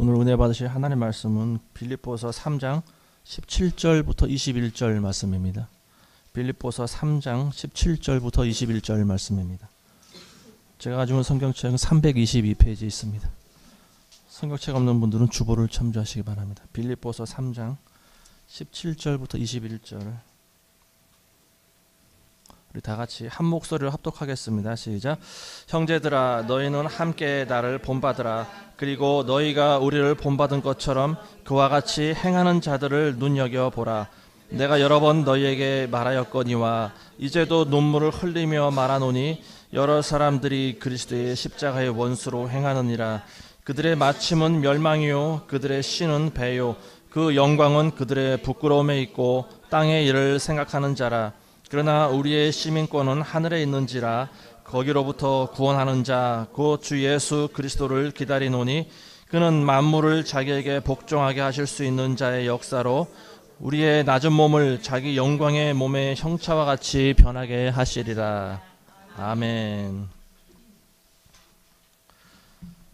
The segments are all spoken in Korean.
오늘 은혜 받으실 하나님 말씀은 빌립보서 3장 17절부터 21절 말씀입니다. 빌립보서 3장 17절부터 21절 말씀입니다. 제가 가지고 있는 성경책은 322페이지에 있습니다. 성경책 없는 분들은 주보를 참조하시기 바랍니다. 빌립보서 3장 17절부터 21절 우리 다 같이 한 목소리로 합독하겠습니다. 시작. 형제들아, 너희는 함께 나를 본받으라. 그리고 너희가 우리를 본받은 것처럼 그와 같이 행하는 자들을 눈여겨보라. 내가 여러 번 너희에게 말하였거니와 이제도 눈물을 흘리며 말하노니 여러 사람들이 그리스도의 십자가의 원수로 행하느니라. 그들의 마침은 멸망이요 그들의 씨는 배요 그 영광은 그들의 부끄러움에 있고 땅의 일을 생각하는 자라. 그러나 우리의 시민권은 하늘에 있는지라. 거기로부터 구원하는 자 곧 주 예수 그리스도를 기다리노니 그는 만물을 자기에게 복종하게 하실 수 있는 자의 역사로 우리의 낮은 몸을 자기 영광의 몸의 형체와 같이 변하게 하시리라. 아멘.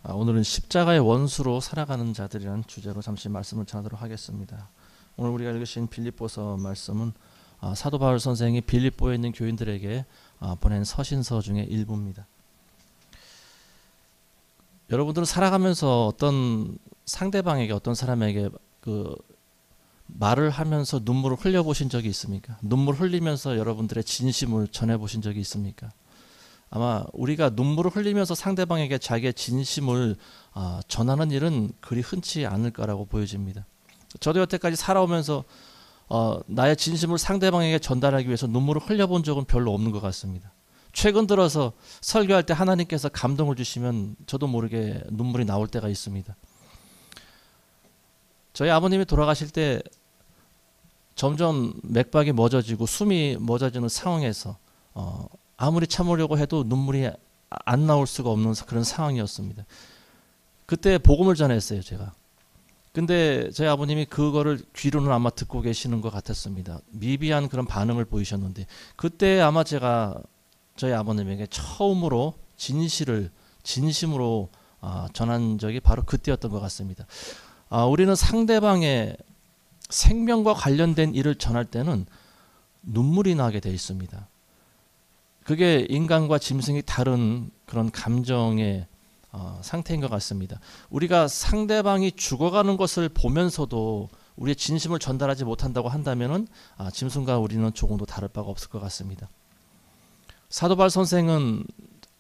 오늘은 십자가의 원수로 살아가는 자들이라는 주제로 잠시 말씀을 전하도록 하겠습니다. 오늘 우리가 읽으신 빌립보서 말씀은 사도 바울 선생이 빌립보에 있는 교인들에게 보낸 서신서 중에 일부입니다. 여러분들은 살아가면서 어떤 상대방에게 어떤 사람에게 그 말을 하면서 눈물을 흘려보신 적이 있습니까? 눈물 흘리면서 여러분들의 진심을 전해보신 적이 있습니까? 아마 우리가 눈물을 흘리면서 상대방에게 자기의 진심을 전하는 일은 그리 흔치 않을 거라고 보여집니다. 저도 여태까지 살아오면서 나의 진심을 상대방에게 전달하기 위해서 눈물을 흘려본 적은 별로 없는 것 같습니다. 최근 들어서 설교할 때 하나님께서 감동을 주시면 저도 모르게 눈물이 나올 때가 있습니다. 저희 아버님이 돌아가실 때 점점 맥박이 멎어지고 숨이 멎어지는 상황에서 아무리 참으려고 해도 눈물이 안 나올 수가 없는 그런 상황이었습니다. 그때 복음을 전했어요, 제가. 근데 저희 아버님이 그거를 귀로는 아마 듣고 계시는 것 같았습니다. 미비한 그런 반응을 보이셨는데 그때 아마 제가 저희 아버님에게 처음으로 진심으로 전한 적이 바로 그때였던 것 같습니다. 우리는 상대방의 생명과 관련된 일을 전할 때는 눈물이 나게 돼 있습니다. 그게 인간과 짐승이 다른 그런 감정의 상태인 것 같습니다. 우리가 상대방이 죽어가는 것을 보면서도 우리의 진심을 전달하지 못한다고 한다면은 짐승과 우리는 조금도 다를 바가 없을 것 같습니다. 사도 바울 선생은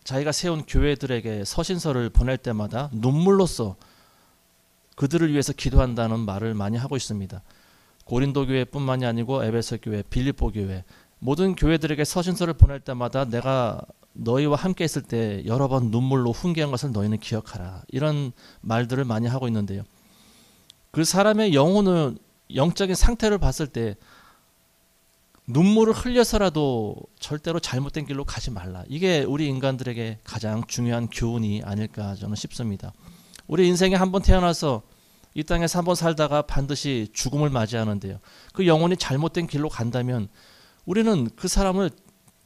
자기가 세운 교회들에게 서신서를 보낼 때마다 눈물로써 그들을 위해서 기도한다는 말을 많이 하고 있습니다. 고린도 교회뿐만이 아니고 에베소 교회, 빌립보 교회 모든 교회들에게 서신서를 보낼 때마다 내가 너희와 함께 있을 때 여러 번 눈물로 훈계한 것을 너희는 기억하라. 이런 말들을 많이 하고 있는데요. 그 사람의 영혼은 영적인 상태를 봤을 때 눈물을 흘려서라도 절대로 잘못된 길로 가지 말라. 이게 우리 인간들에게 가장 중요한 교훈이 아닐까 저는 싶습니다. 우리 인생에 한 번 태어나서 이 땅에서 한 번 살다가 반드시 죽음을 맞이하는데요. 그 영혼이 잘못된 길로 간다면 우리는 그 사람을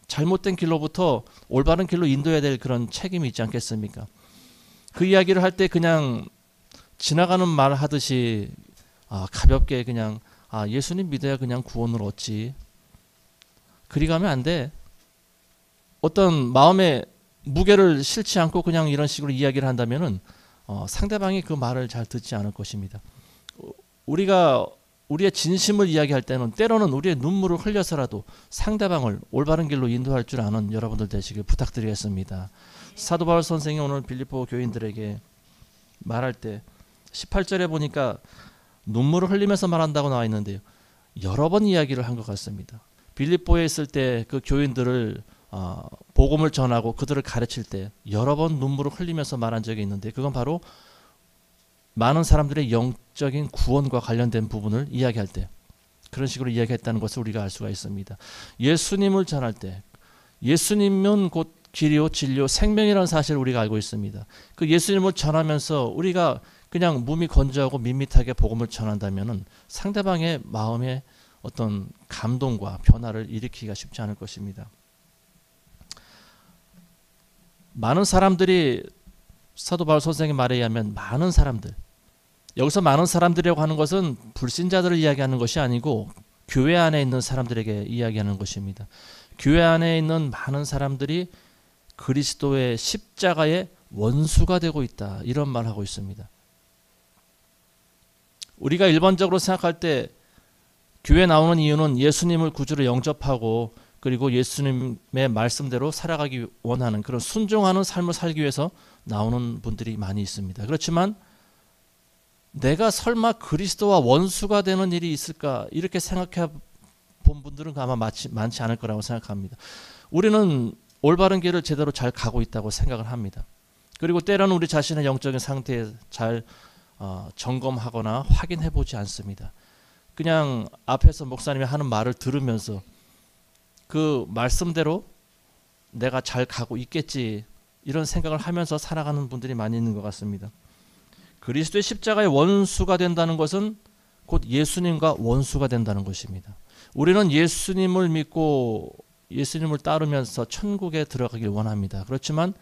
잘못된 길로부터 올바른 길로 인도해야 될 그런 책임이 있지 않겠습니까? 그 이야기를 할 때 그냥 지나가는 말 하듯이 가볍게 그냥 예수님 믿어야 그냥 구원을 얻지. 그리 가면 안 돼. 어떤 마음에 무게를 실지 않고 그냥 이런 식으로 이야기를 한다면은 상대방이 그 말을 잘 듣지 않을 것입니다. 우리가 우리의 진심을 이야기할 때는 때로는 우리의 눈물을 흘려서라도 상대방을 올바른 길로 인도할 줄 아는 여러분들 되시길 부탁드리겠습니다. 사도 바울 선생이 오늘 빌립보 교인들에게 말할 때 18절에 보니까 눈물을 흘리면서 말한다고 나와 있는데요. 여러 번 이야기를 한 것 같습니다. 빌립보에 있을 때 그 교인들을 복음을 전하고 그들을 가르칠 때 여러 번 눈물을 흘리면서 말한 적이 있는데 그건 바로 많은 사람들의 영적인 구원과 관련된 부분을 이야기할 때 그런 식으로 이야기했다는 것을 우리가 알 수가 있습니다. 예수님을 전할 때 예수님은 곧 길이요 진리요 생명이라는 사실을 우리가 알고 있습니다. 그 예수님을 전하면서 우리가 그냥 몸이 건조하고 밋밋하게 복음을 전한다면은 상대방의 마음에 어떤 감동과 변화를 일으키기가 쉽지 않을 것입니다. 많은 사람들이 사도 바울 선생의 말에 의하면 많은 사람들 여기서 많은 사람들이라고 하는 것은 불신자들을 이야기하는 것이 아니고 교회 안에 있는 사람들에게 이야기하는 것입니다. 교회 안에 있는 많은 사람들이 그리스도의 십자가의 원수가 되고 있다. 이런 말을 하고 있습니다. 우리가 일반적으로 생각할 때 교회 나오는 이유는 예수님을 구주로 영접하고 그리고 예수님의 말씀대로 살아가기 원하는 그런 순종하는 삶을 살기 위해서 나오는 분들이 많이 있습니다. 그렇지만 내가 설마 그리스도와 원수가 되는 일이 있을까 이렇게 생각해 본 분들은 아마 많지 않을 거라고 생각합니다. 우리는 올바른 길을 제대로 잘 가고 있다고 생각을 합니다. 그리고 때로는 우리 자신의 영적인 상태에 잘 점검하거나 확인해 보지 않습니다. 그냥 앞에서 목사님이 하는 말을 들으면서 그 말씀대로 내가 잘 가고 있겠지 이런 생각을 하면서 살아가는 분들이 많이 있는 것 같습니다. 그리스도의 십자가의 원수가 된다는 것은 곧 예수님과 원수가 된다는 것입니다. 우리는 예수님을 믿고 예수님을 따르면서 천국에 들어가길 원합니다. 그렇지만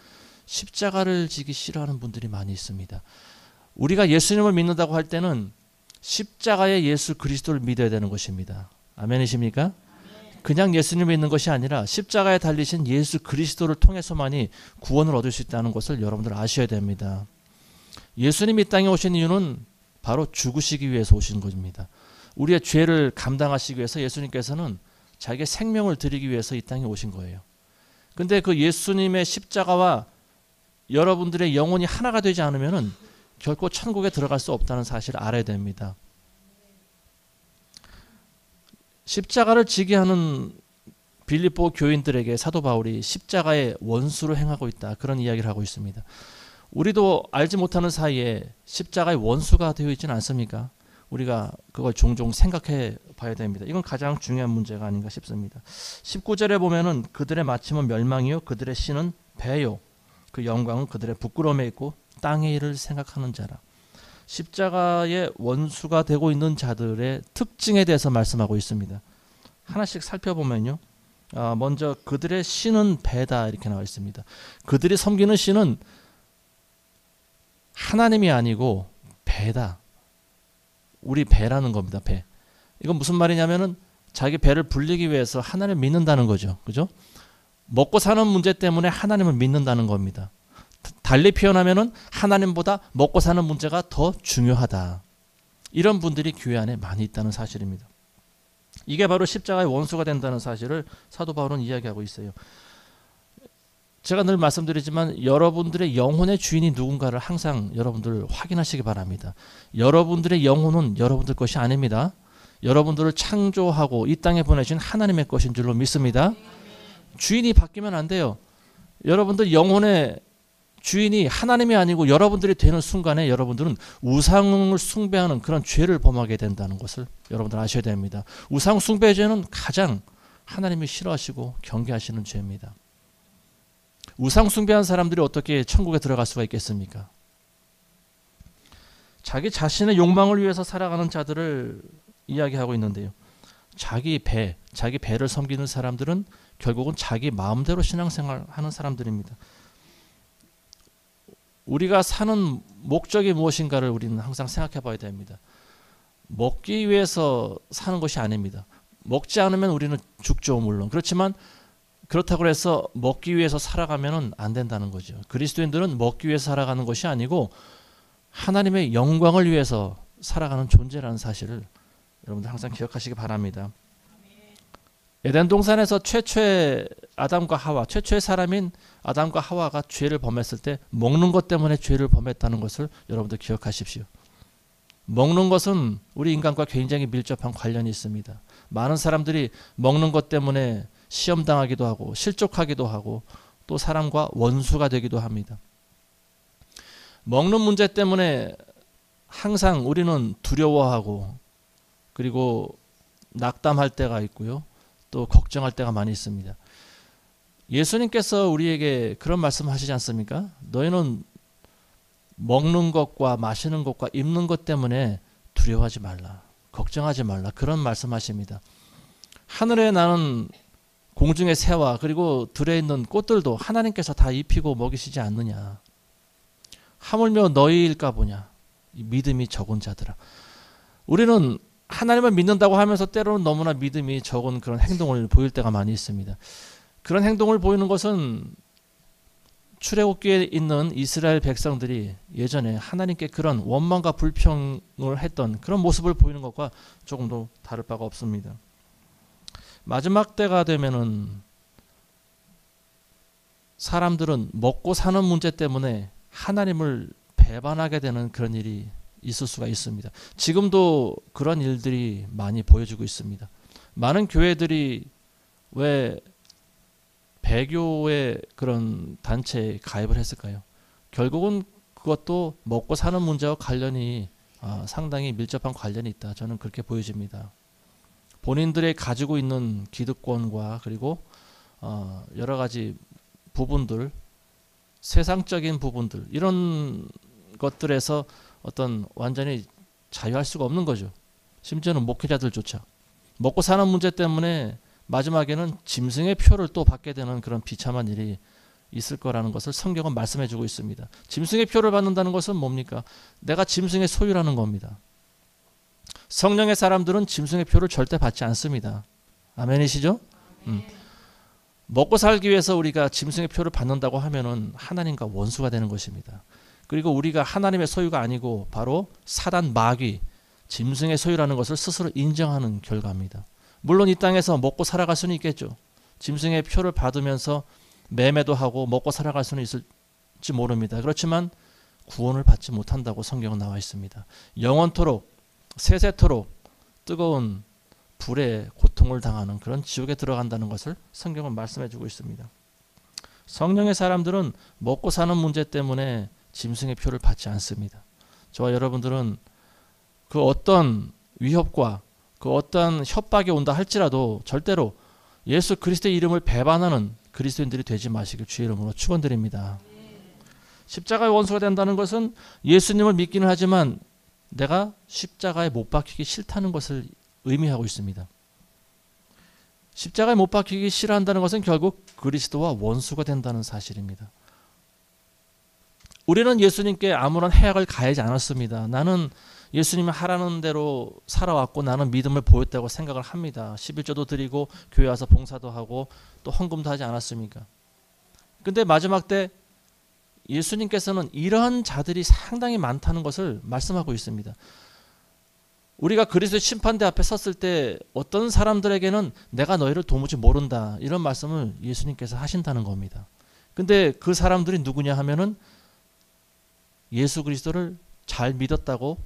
십자가를 지기 싫어하는 분들이 많이 있습니다. 우리가 예수님을 믿는다고 할 때는 십자가의 예수 그리스도를 믿어야 되는 것입니다. 아멘이십니까? 그냥 예수님을 믿는 것이 아니라 십자가에 달리신 예수 그리스도를 통해서만이 구원을 얻을 수 있다는 것을 여러분들 아셔야 됩니다. 예수님이 이 땅에 오신 이유는 바로 죽으시기 위해서 오신 것입니다. 우리의 죄를 감당하시기 위해서 예수님께서는 자기의 생명을 드리기 위해서 이 땅에 오신 거예요. 근데 그 예수님의 십자가와 여러분들의 영혼이 하나가 되지 않으면 결코 천국에 들어갈 수 없다는 사실을 알아야 됩니다. 십자가를 지게 하는 빌립보 교인들에게 사도 바울이 십자가의 원수로 행하고 있다. 그런 이야기를 하고 있습니다. 우리도 알지 못하는 사이에 십자가의 원수가 되어 있지는 않습니까? 우리가 그걸 종종 생각해 봐야 됩니다. 이건 가장 중요한 문제가 아닌가 싶습니다. 19절에 보면은 그들의 마침은 멸망이요 그들의 신은 배요 그 영광은 그들의 부끄러움에 있고 땅의 일을 생각하는 자라. 십자가의 원수가 되고 있는 자들의 특징에 대해서 말씀하고 있습니다. 하나씩 살펴보면요. 먼저 그들의 신은 배다 이렇게 나와 있습니다. 그들이 섬기는 신은 하나님이 아니고 배다. 우리 배라는 겁니다. 배. 이건 무슨 말이냐면은 자기 배를 불리기 위해서 하나님을 믿는다는 거죠. 그죠? 먹고 사는 문제 때문에 하나님을 믿는다는 겁니다. 달리 표현하면은 하나님보다 먹고 사는 문제가 더 중요하다. 이런 분들이 교회 안에 많이 있다는 사실입니다. 이게 바로 십자가의 원수가 된다는 사실을 사도 바울은 이야기하고 있어요. 제가 늘 말씀드리지만 여러분들의 영혼의 주인이 누군가를 항상 여러분들 확인하시기 바랍니다. 여러분들의 영혼은 여러분들 것이 아닙니다. 여러분들을 창조하고 이 땅에 보내신 하나님의 것인 줄로 믿습니다. 주인이 바뀌면 안 돼요. 여러분들 영혼의 주인이 하나님이 아니고 여러분들이 되는 순간에 여러분들은 우상을 숭배하는 그런 죄를 범하게 된다는 것을 여러분들 아셔야 됩니다. 우상 숭배의 죄는 가장 하나님이 싫어하시고 경계하시는 죄입니다. 우상 숭배한 사람들이 어떻게 천국에 들어갈 수가 있겠습니까? 자기 자신의 욕망을 위해서 살아가는 자들을 이야기하고 있는데요. 자기 배를 섬기는 사람들은 결국은 자기 마음대로 신앙생활하는 사람들입니다. 우리가 사는 목적이 무엇인가를 우리는 항상 생각해 봐야 됩니다. 먹기 위해서 사는 것이 아닙니다. 먹지 않으면 우리는 죽죠, 물론. 그렇지만 그렇다고 해서 먹기 위해서 살아가면 안 된다는 거죠. 그리스도인들은 먹기 위해서 살아가는 것이 아니고 하나님의 영광을 위해서 살아가는 존재라는 사실을 여러분들 항상 기억하시기 바랍니다. 에덴 동산에서 최초의 최초의 사람인 아담과 하와가 죄를 범했을 때 먹는 것 때문에 죄를 범했다는 것을 여러분들 기억하십시오. 먹는 것은 우리 인간과 굉장히 밀접한 관련이 있습니다. 많은 사람들이 먹는 것 때문에 시험당하기도 하고 실족하기도 하고 또 사람과 원수가 되기도 합니다. 먹는 문제 때문에 항상 우리는 두려워하고 그리고 낙담할 때가 있고요. 또 걱정할 때가 많이 있습니다. 예수님께서 우리에게 그런 말씀 하시지 않습니까? 너희는 먹는 것과 마시는 것과 입는 것 때문에 두려워하지 말라. 걱정하지 말라. 그런 말씀하십니다. 하늘에 나는 공중의 새와 그리고 들에 있는 꽃들도 하나님께서 다 입히고 먹이시지 않느냐. 하물며 너희일까 보냐. 이 믿음이 적은 자들아. 우리는 하나님을 믿는다고 하면서 때로는 너무나 믿음이 적은 그런 행동을 보일 때가 많이 있습니다. 그런 행동을 보이는 것은 출애굽기에 있는 이스라엘 백성들이 예전에 하나님께 그런 원망과 불평을 했던 그런 모습을 보이는 것과 조금도 다를 바가 없습니다. 마지막 때가 되면은 사람들은 먹고 사는 문제 때문에 하나님을 배반하게 되는 그런 일이 있을 수가 있습니다. 지금도 그런 일들이 많이 보여지고 있습니다. 많은 교회들이 왜 배교의 그런 단체에 가입을 했을까요? 결국은 그것도 먹고 사는 문제와 관련이 상당히 밀접한 관련이 있다. 저는 그렇게 보여집니다. 본인들의 가지고 있는 기득권과 그리고 여러 가지 부분들, 세상적인 부분들 이런 것들에서 어떤 완전히 자유할 수가 없는 거죠. 심지어는 목회자들조차 먹고 사는 문제 때문에 마지막에는 짐승의 표를 또 받게 되는 그런 비참한 일이 있을 거라는 것을 성경은 말씀해 주고 있습니다. 짐승의 표를 받는다는 것은 뭡니까? 내가 짐승의 소유라는 겁니다. 성령의 사람들은 짐승의 표를 절대 받지 않습니다. 아멘이시죠? 먹고 살기 위해서 우리가 짐승의 표를 받는다고 하면은 하나님과 원수가 되는 것입니다. 그리고 우리가 하나님의 소유가 아니고 바로 사단 마귀, 짐승의 소유라는 것을 스스로 인정하는 결과입니다. 물론 이 땅에서 먹고 살아갈 수는 있겠죠. 짐승의 표를 받으면서 매매도 하고 먹고 살아갈 수는 있을지 모릅니다. 그렇지만 구원을 받지 못한다고 성경은 나와 있습니다. 영원토록 세세토록 뜨거운 불에 고통을 당하는 그런 지옥에 들어간다는 것을 성경은 말씀해 주고 있습니다. 성령의 사람들은 먹고 사는 문제 때문에 짐승의 표를 받지 않습니다. 저와 여러분들은 그 어떤 위협과 그 어떤 협박이 온다 할지라도 절대로 예수 그리스도의 이름을 배반하는 그리스도인들이 되지 마시길 주의 이름으로 축원드립니다. 십자가의 원수가 된다는 것은 예수님을 믿기는 하지만 내가 십자가에 못 박히기 싫다는 것을 의미하고 있습니다. 십자가에 못 박히기 싫어한다는 것은 결국 그리스도와 원수가 된다는 사실입니다. 우리는 예수님께 아무런 해악을 가하지 않았습니다. 나는 예수님이 하라는 대로 살아왔고 나는 믿음을 보였다고 생각을 합니다. 11조도 드리고 교회 와서 봉사도 하고 또 헌금도 하지 않았습니까? 근데 마지막 때 예수님께서는 이러한 자들이 상당히 많다는 것을 말씀하고 있습니다. 우리가 그리스도의 심판대 앞에 섰을 때 어떤 사람들에게는 내가 너희를 도무지 모른다 이런 말씀을 예수님께서 하신다는 겁니다. 근데 그 사람들이 누구냐 하면은 예수 그리스도를 잘 믿었다고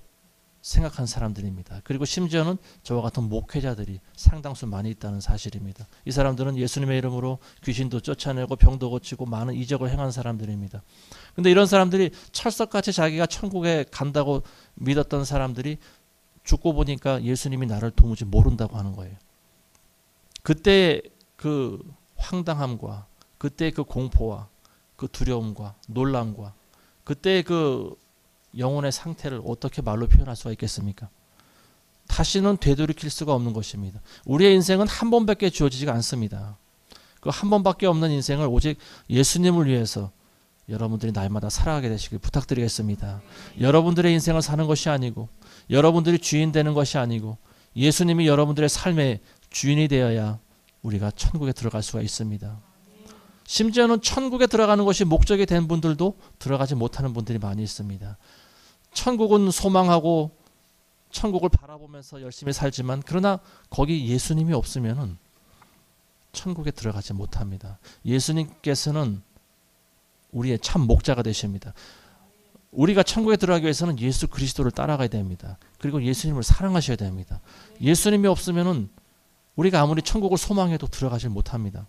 생각한 사람들입니다. 그리고 심지어는 저와 같은 목회자들이 상당수 많이 있다는 사실입니다. 이 사람들은 예수님의 이름으로 귀신도 쫓아내고 병도 고치고 많은 이적을 행한 사람들입니다. 근데 이런 사람들이 철석같이 자기가 천국에 간다고 믿었던 사람들이 죽고 보니까 예수님이 나를 도무지 모른다고 하는 거예요. 그때 그 황당함과 그때 그 공포와 그 두려움과 놀람과 그때 그 영혼의 상태를 어떻게 말로 표현할 수가 있겠습니까? 다시는 되돌이킬 수가 없는 것입니다. 우리의 인생은 한 번밖에 주어지지가 않습니다. 그 한 번밖에 없는 인생을 오직 예수님을 위해서 여러분들이 날마다 살아가게 되시길 부탁드리겠습니다. 여러분들의 인생을 사는 것이 아니고 여러분들이 주인 되는 것이 아니고 예수님이 여러분들의 삶의 주인이 되어야 우리가 천국에 들어갈 수가 있습니다. 심지어는 천국에 들어가는 것이 목적이 된 분들도 들어가지 못하는 분들이 많이 있습니다. 천국은 소망하고 천국을 바라보면서 열심히 살지만 그러나 거기 예수님이 없으면은 천국에 들어가지 못합니다. 예수님께서는 우리의 참 목자가 되십니다. 우리가 천국에 들어가기 위해서는 예수 그리스도를 따라가야 됩니다. 그리고 예수님을 사랑하셔야 됩니다. 예수님이 없으면은 우리가 아무리 천국을 소망해도 들어가질 못합니다.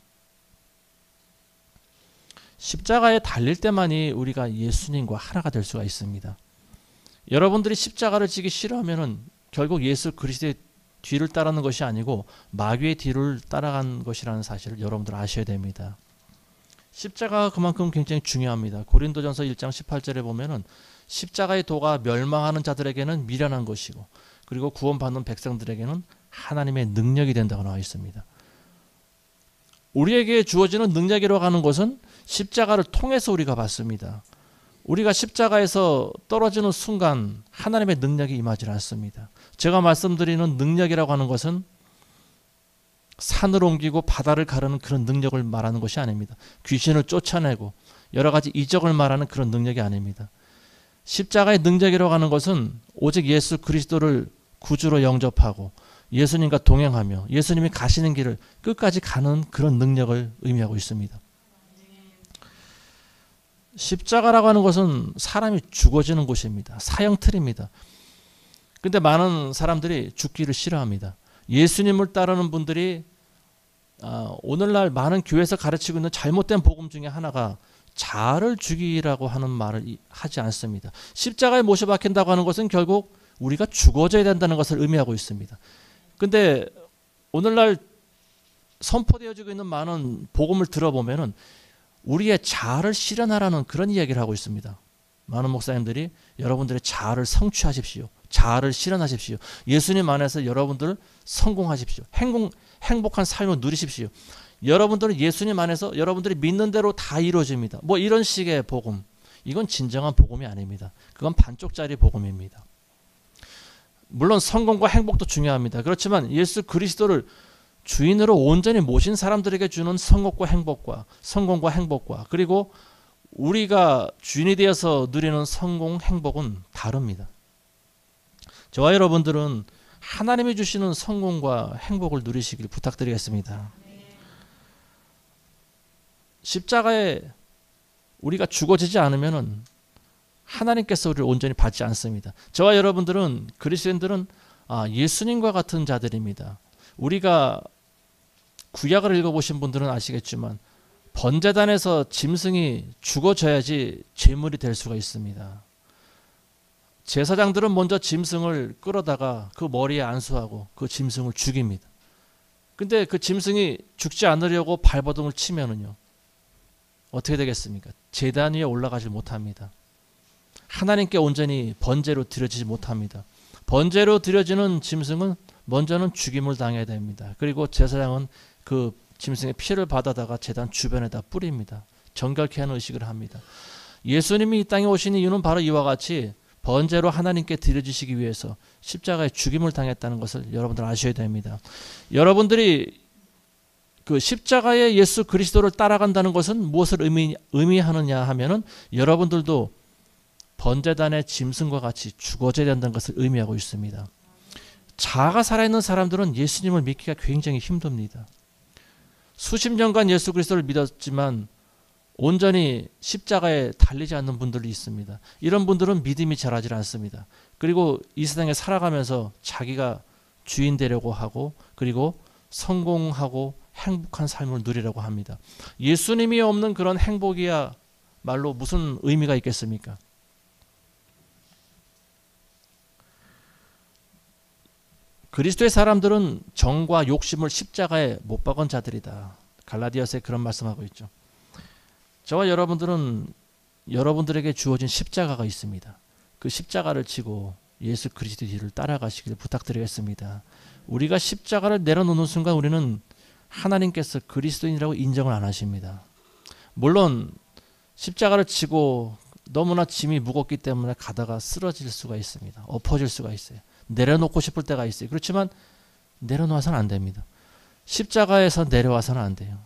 십자가에 달릴 때만이 우리가 예수님과 하나가 될 수가 있습니다. 여러분들이 십자가를 지기 싫어하면은 결국 예수 그리스도의 뒤를 따르는 것이 아니고 마귀의 뒤를 따라간 것이라는 사실을 여러분들 아셔야 됩니다. 십자가가 그만큼 굉장히 중요합니다. 고린도전서 1장 18절에 보면은 십자가의 도가 멸망하는 자들에게는 미련한 것이고 그리고 구원받는 백성들에게는 하나님의 능력이 된다고 나와 있습니다. 우리에게 주어지는 능력이라고 하는 것은 십자가를 통해서 우리가 받습니다. 우리가 십자가에서 떨어지는 순간 하나님의 능력이 임하지 않습니다. 제가 말씀드리는 능력이라고 하는 것은 산을 옮기고 바다를 가르는 그런 능력을 말하는 것이 아닙니다. 귀신을 쫓아내고 여러 가지 이적을 말하는 그런 능력이 아닙니다. 십자가의 능력이라고 하는 것은 오직 예수 그리스도를 구주로 영접하고 예수님과 동행하며 예수님이 가시는 길을 끝까지 가는 그런 능력을 의미하고 있습니다. 십자가라고 하는 것은 사람이 죽어지는 곳입니다. 사형틀입니다. 근데 많은 사람들이 죽기를 싫어합니다. 예수님을 따르는 분들이 오늘날 많은 교회에서 가르치고 있는 잘못된 복음 중에 하나가 자아를 죽이라고 하는 말을 하지 않습니다. 십자가에 못이 박힌다고 하는 것은 결국 우리가 죽어져야 된다는 것을 의미하고 있습니다. 근데 오늘날 선포되어지고 있는 많은 복음을 들어보면은 우리의 자아를 실현하라는 그런 이야기를 하고 있습니다. 많은 목사님들이 여러분들의 자아를 성취하십시오. 자아를 실현하십시오. 예수님 안에서 여러분들 성공하십시오. 행복한 삶을 누리십시오. 여러분들은 예수님 안에서 여러분들이 믿는 대로 다 이루어집니다. 뭐 이런 식의 복음. 이건 진정한 복음이 아닙니다. 그건 반쪽짜리 복음입니다. 물론 성공과 행복도 중요합니다. 그렇지만 예수 그리스도를 주인으로 온전히 모신 사람들에게 주는 성공과 행복과 그리고 우리가 주인이 되어서 누리는 성공, 행복은 다릅니다. 저와 여러분들은 하나님이 주시는 성공과 행복을 누리시길 부탁드리겠습니다. 십자가에 우리가 죽어지지 않으면 하나님께서 우리를 온전히 받지 않습니다. 저와 여러분들은 그리스도인들은 예수님과 같은 자들입니다. 우리가 구약을 읽어보신 분들은 아시겠지만 번제단에서 짐승이 죽어져야지 제물이 될 수가 있습니다. 제사장들은 먼저 짐승을 끌어다가 그 머리에 안수하고 그 짐승을 죽입니다. 근데 그 짐승이 죽지 않으려고 발버둥을 치면은요, 어떻게 되겠습니까? 제단 위에 올라가지 못합니다. 하나님께 온전히 번제로 드려지지 못합니다. 번제로 드려지는 짐승은 먼저는 죽임을 당해야 됩니다. 그리고 제사장은 그 짐승의 피를 받아다가 제단 주변에다 뿌립니다. 정결케 하는 의식을 합니다. 예수님이 이 땅에 오신 이유는 바로 이와 같이 번제로 하나님께 드려지시기 위해서 십자가에 죽임을 당했다는 것을 여러분들 아셔야 됩니다. 여러분들이 그 십자가의 예수 그리스도를 따라간다는 것은 무엇을 의미하느냐 하면은 여러분들도 번제단의 짐승과 같이 죽어져야 된다는 것을 의미하고 있습니다. 자아가 살아있는 사람들은 예수님을 믿기가 굉장히 힘듭니다. 수십 년간 예수 그리스도를 믿었지만 온전히 십자가에 달리지 않는 분들이 있습니다. 이런 분들은 믿음이 자라지 않습니다. 그리고 이 세상에 살아가면서 자기가 주인 되려고 하고 그리고 성공하고 행복한 삶을 누리려고 합니다. 예수님이 없는 그런 행복이야 말로 무슨 의미가 있겠습니까? 그리스도의 사람들은 정과 욕심을 십자가에 못 박은 자들이다. 갈라디아서에 그런 말씀하고 있죠. 저와 여러분들은 여러분들에게 주어진 십자가가 있습니다. 그 십자가를 지고 예수 그리스도의 길을 따라가시길 부탁드리겠습니다. 우리가 십자가를 내려놓는 순간 우리는 하나님께서 그리스도인이라고 인정을 안 하십니다. 물론 십자가를 지고 너무나 짐이 무겁기 때문에 가다가 쓰러질 수가 있습니다. 엎어질 수가 있어요. 내려놓고 싶을 때가 있어요. 그렇지만 내려놓아서는 안 됩니다. 십자가에서 내려와서는 안 돼요.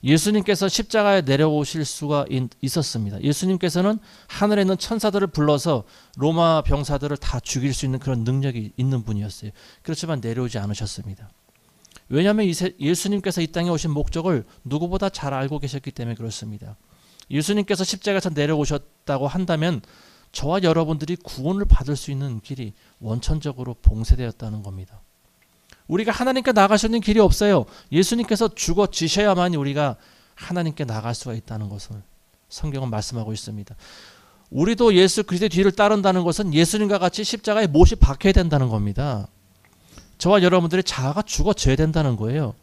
예수님께서 십자가에 내려오실 수가 있었습니다. 예수님께서는 하늘에 있는 천사들을 불러서 로마 병사들을 다 죽일 수 있는 그런 능력이 있는 분이었어요. 그렇지만 내려오지 않으셨습니다. 왜냐하면 예수님께서 이 땅에 오신 목적을 누구보다 잘 알고 계셨기 때문에 그렇습니다. 예수님께서 십자가에서 내려오셨다고 한다면 저와 여러분들이 구원을 받을 수 있는 길이 원천적으로 봉쇄되었다는 겁니다. 우리가 하나님께 나가시는 길이 없어요. 예수님께서 죽어지셔야만 우리가 하나님께 나갈 수가 있다는 것을 성경은 말씀하고 있습니다. 우리도 예수 그리스도의 뒤를 따른다는 것은 예수님과 같이 십자가에 못이 박혀야 된다는 겁니다. 저와 여러분들의 자아가 죽어져야 된다는 거예요.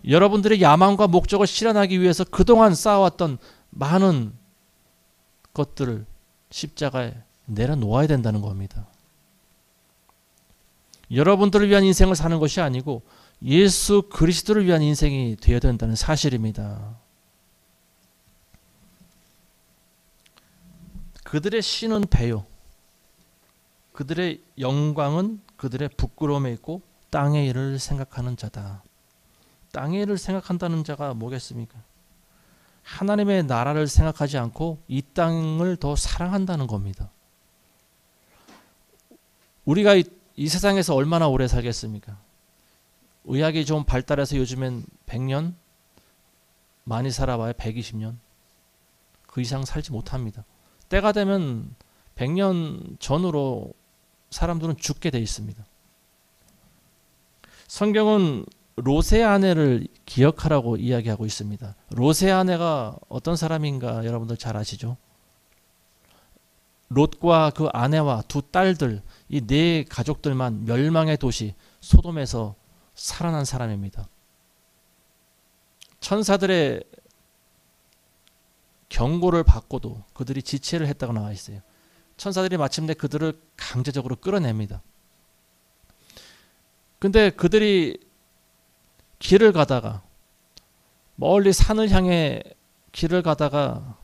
여러분들의 야망과 목적을 실현하기 위해서 그동안 쌓아왔던 많은 것들을 십자가에 내려놓아야 된다는 겁니다. 여러분들을 위한 인생을 사는 것이 아니고 예수 그리스도를 위한 인생이 되어야 된다는 사실입니다. 그들의 신은 배요. 그들의 영광은 그들의 부끄러움에 있고 땅의 일을 생각하는 자다. 땅의 일을 생각한다는 자가 뭐겠습니까? 하나님의 나라를 생각하지 않고 이 땅을 더 사랑한다는 겁니다. 우리가 이 세상에서 얼마나 오래 살겠습니까? 의학이 좀 발달해서 요즘엔 100년, 많이 살아봐야 120년, 그 이상 살지 못합니다. 때가 되면 100년 전으로 사람들은 죽게 돼 있습니다. 성경은 롯의 아내를 기억하라고 이야기하고 있습니다. 롯의 아내가 어떤 사람인가 여러분들 잘 아시죠? 롯과 그 아내와 두 딸들, 이 네 가족들만 멸망의 도시 소돔에서 살아난 사람입니다. 천사들의 경고를 받고도 그들이 지체를 했다고 나와 있어요. 천사들이 마침내 그들을 강제적으로 끌어냅니다. 근데 그들이 길을 가다가 멀리 산을 향해 길을 가다가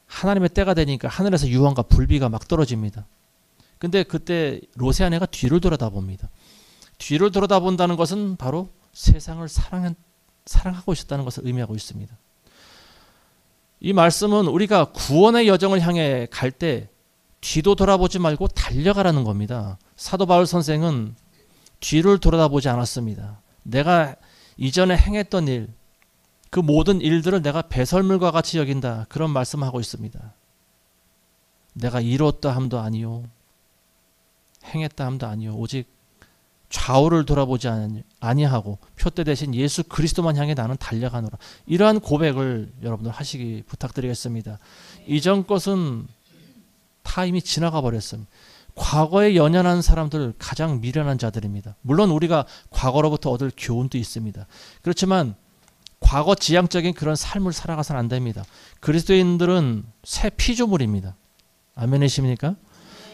하나님의 때가 되니까 하늘에서 유황과 불비가 막 떨어집니다. 근데 그때 롯의 아내가 뒤를 돌아다봅니다. 뒤를 돌아다본다는 것은 바로 세상을 사랑하고 있었다는 것을 의미하고 있습니다. 이 말씀은 우리가 구원의 여정을 향해 갈 때 뒤도 돌아보지 말고 달려가라는 겁니다. 사도 바울 선생은 뒤를 돌아다보지 않았습니다. 내가 이전에 행했던 일, 그 모든 일들을 내가 배설물과 같이 여긴다. 그런 말씀하고 있습니다. 내가 이뤘다 함도 아니요, 행했다 함도 아니요, 오직 좌우를 돌아보지 아니하고 표대 대신 예수 그리스도만 향해 나는 달려가노라. 이러한 고백을 여러분들 하시기 부탁드리겠습니다. 이전 것은 다 이미 지나가 버렸습니다. 과거에 연연한 사람들 가장 미련한 자들입니다. 물론 우리가 과거로부터 얻을 교훈도 있습니다. 그렇지만 과거 지향적인 그런 삶을 살아가서는 안 됩니다. 그리스도인들은 새 피조물입니다. 아멘이십니까?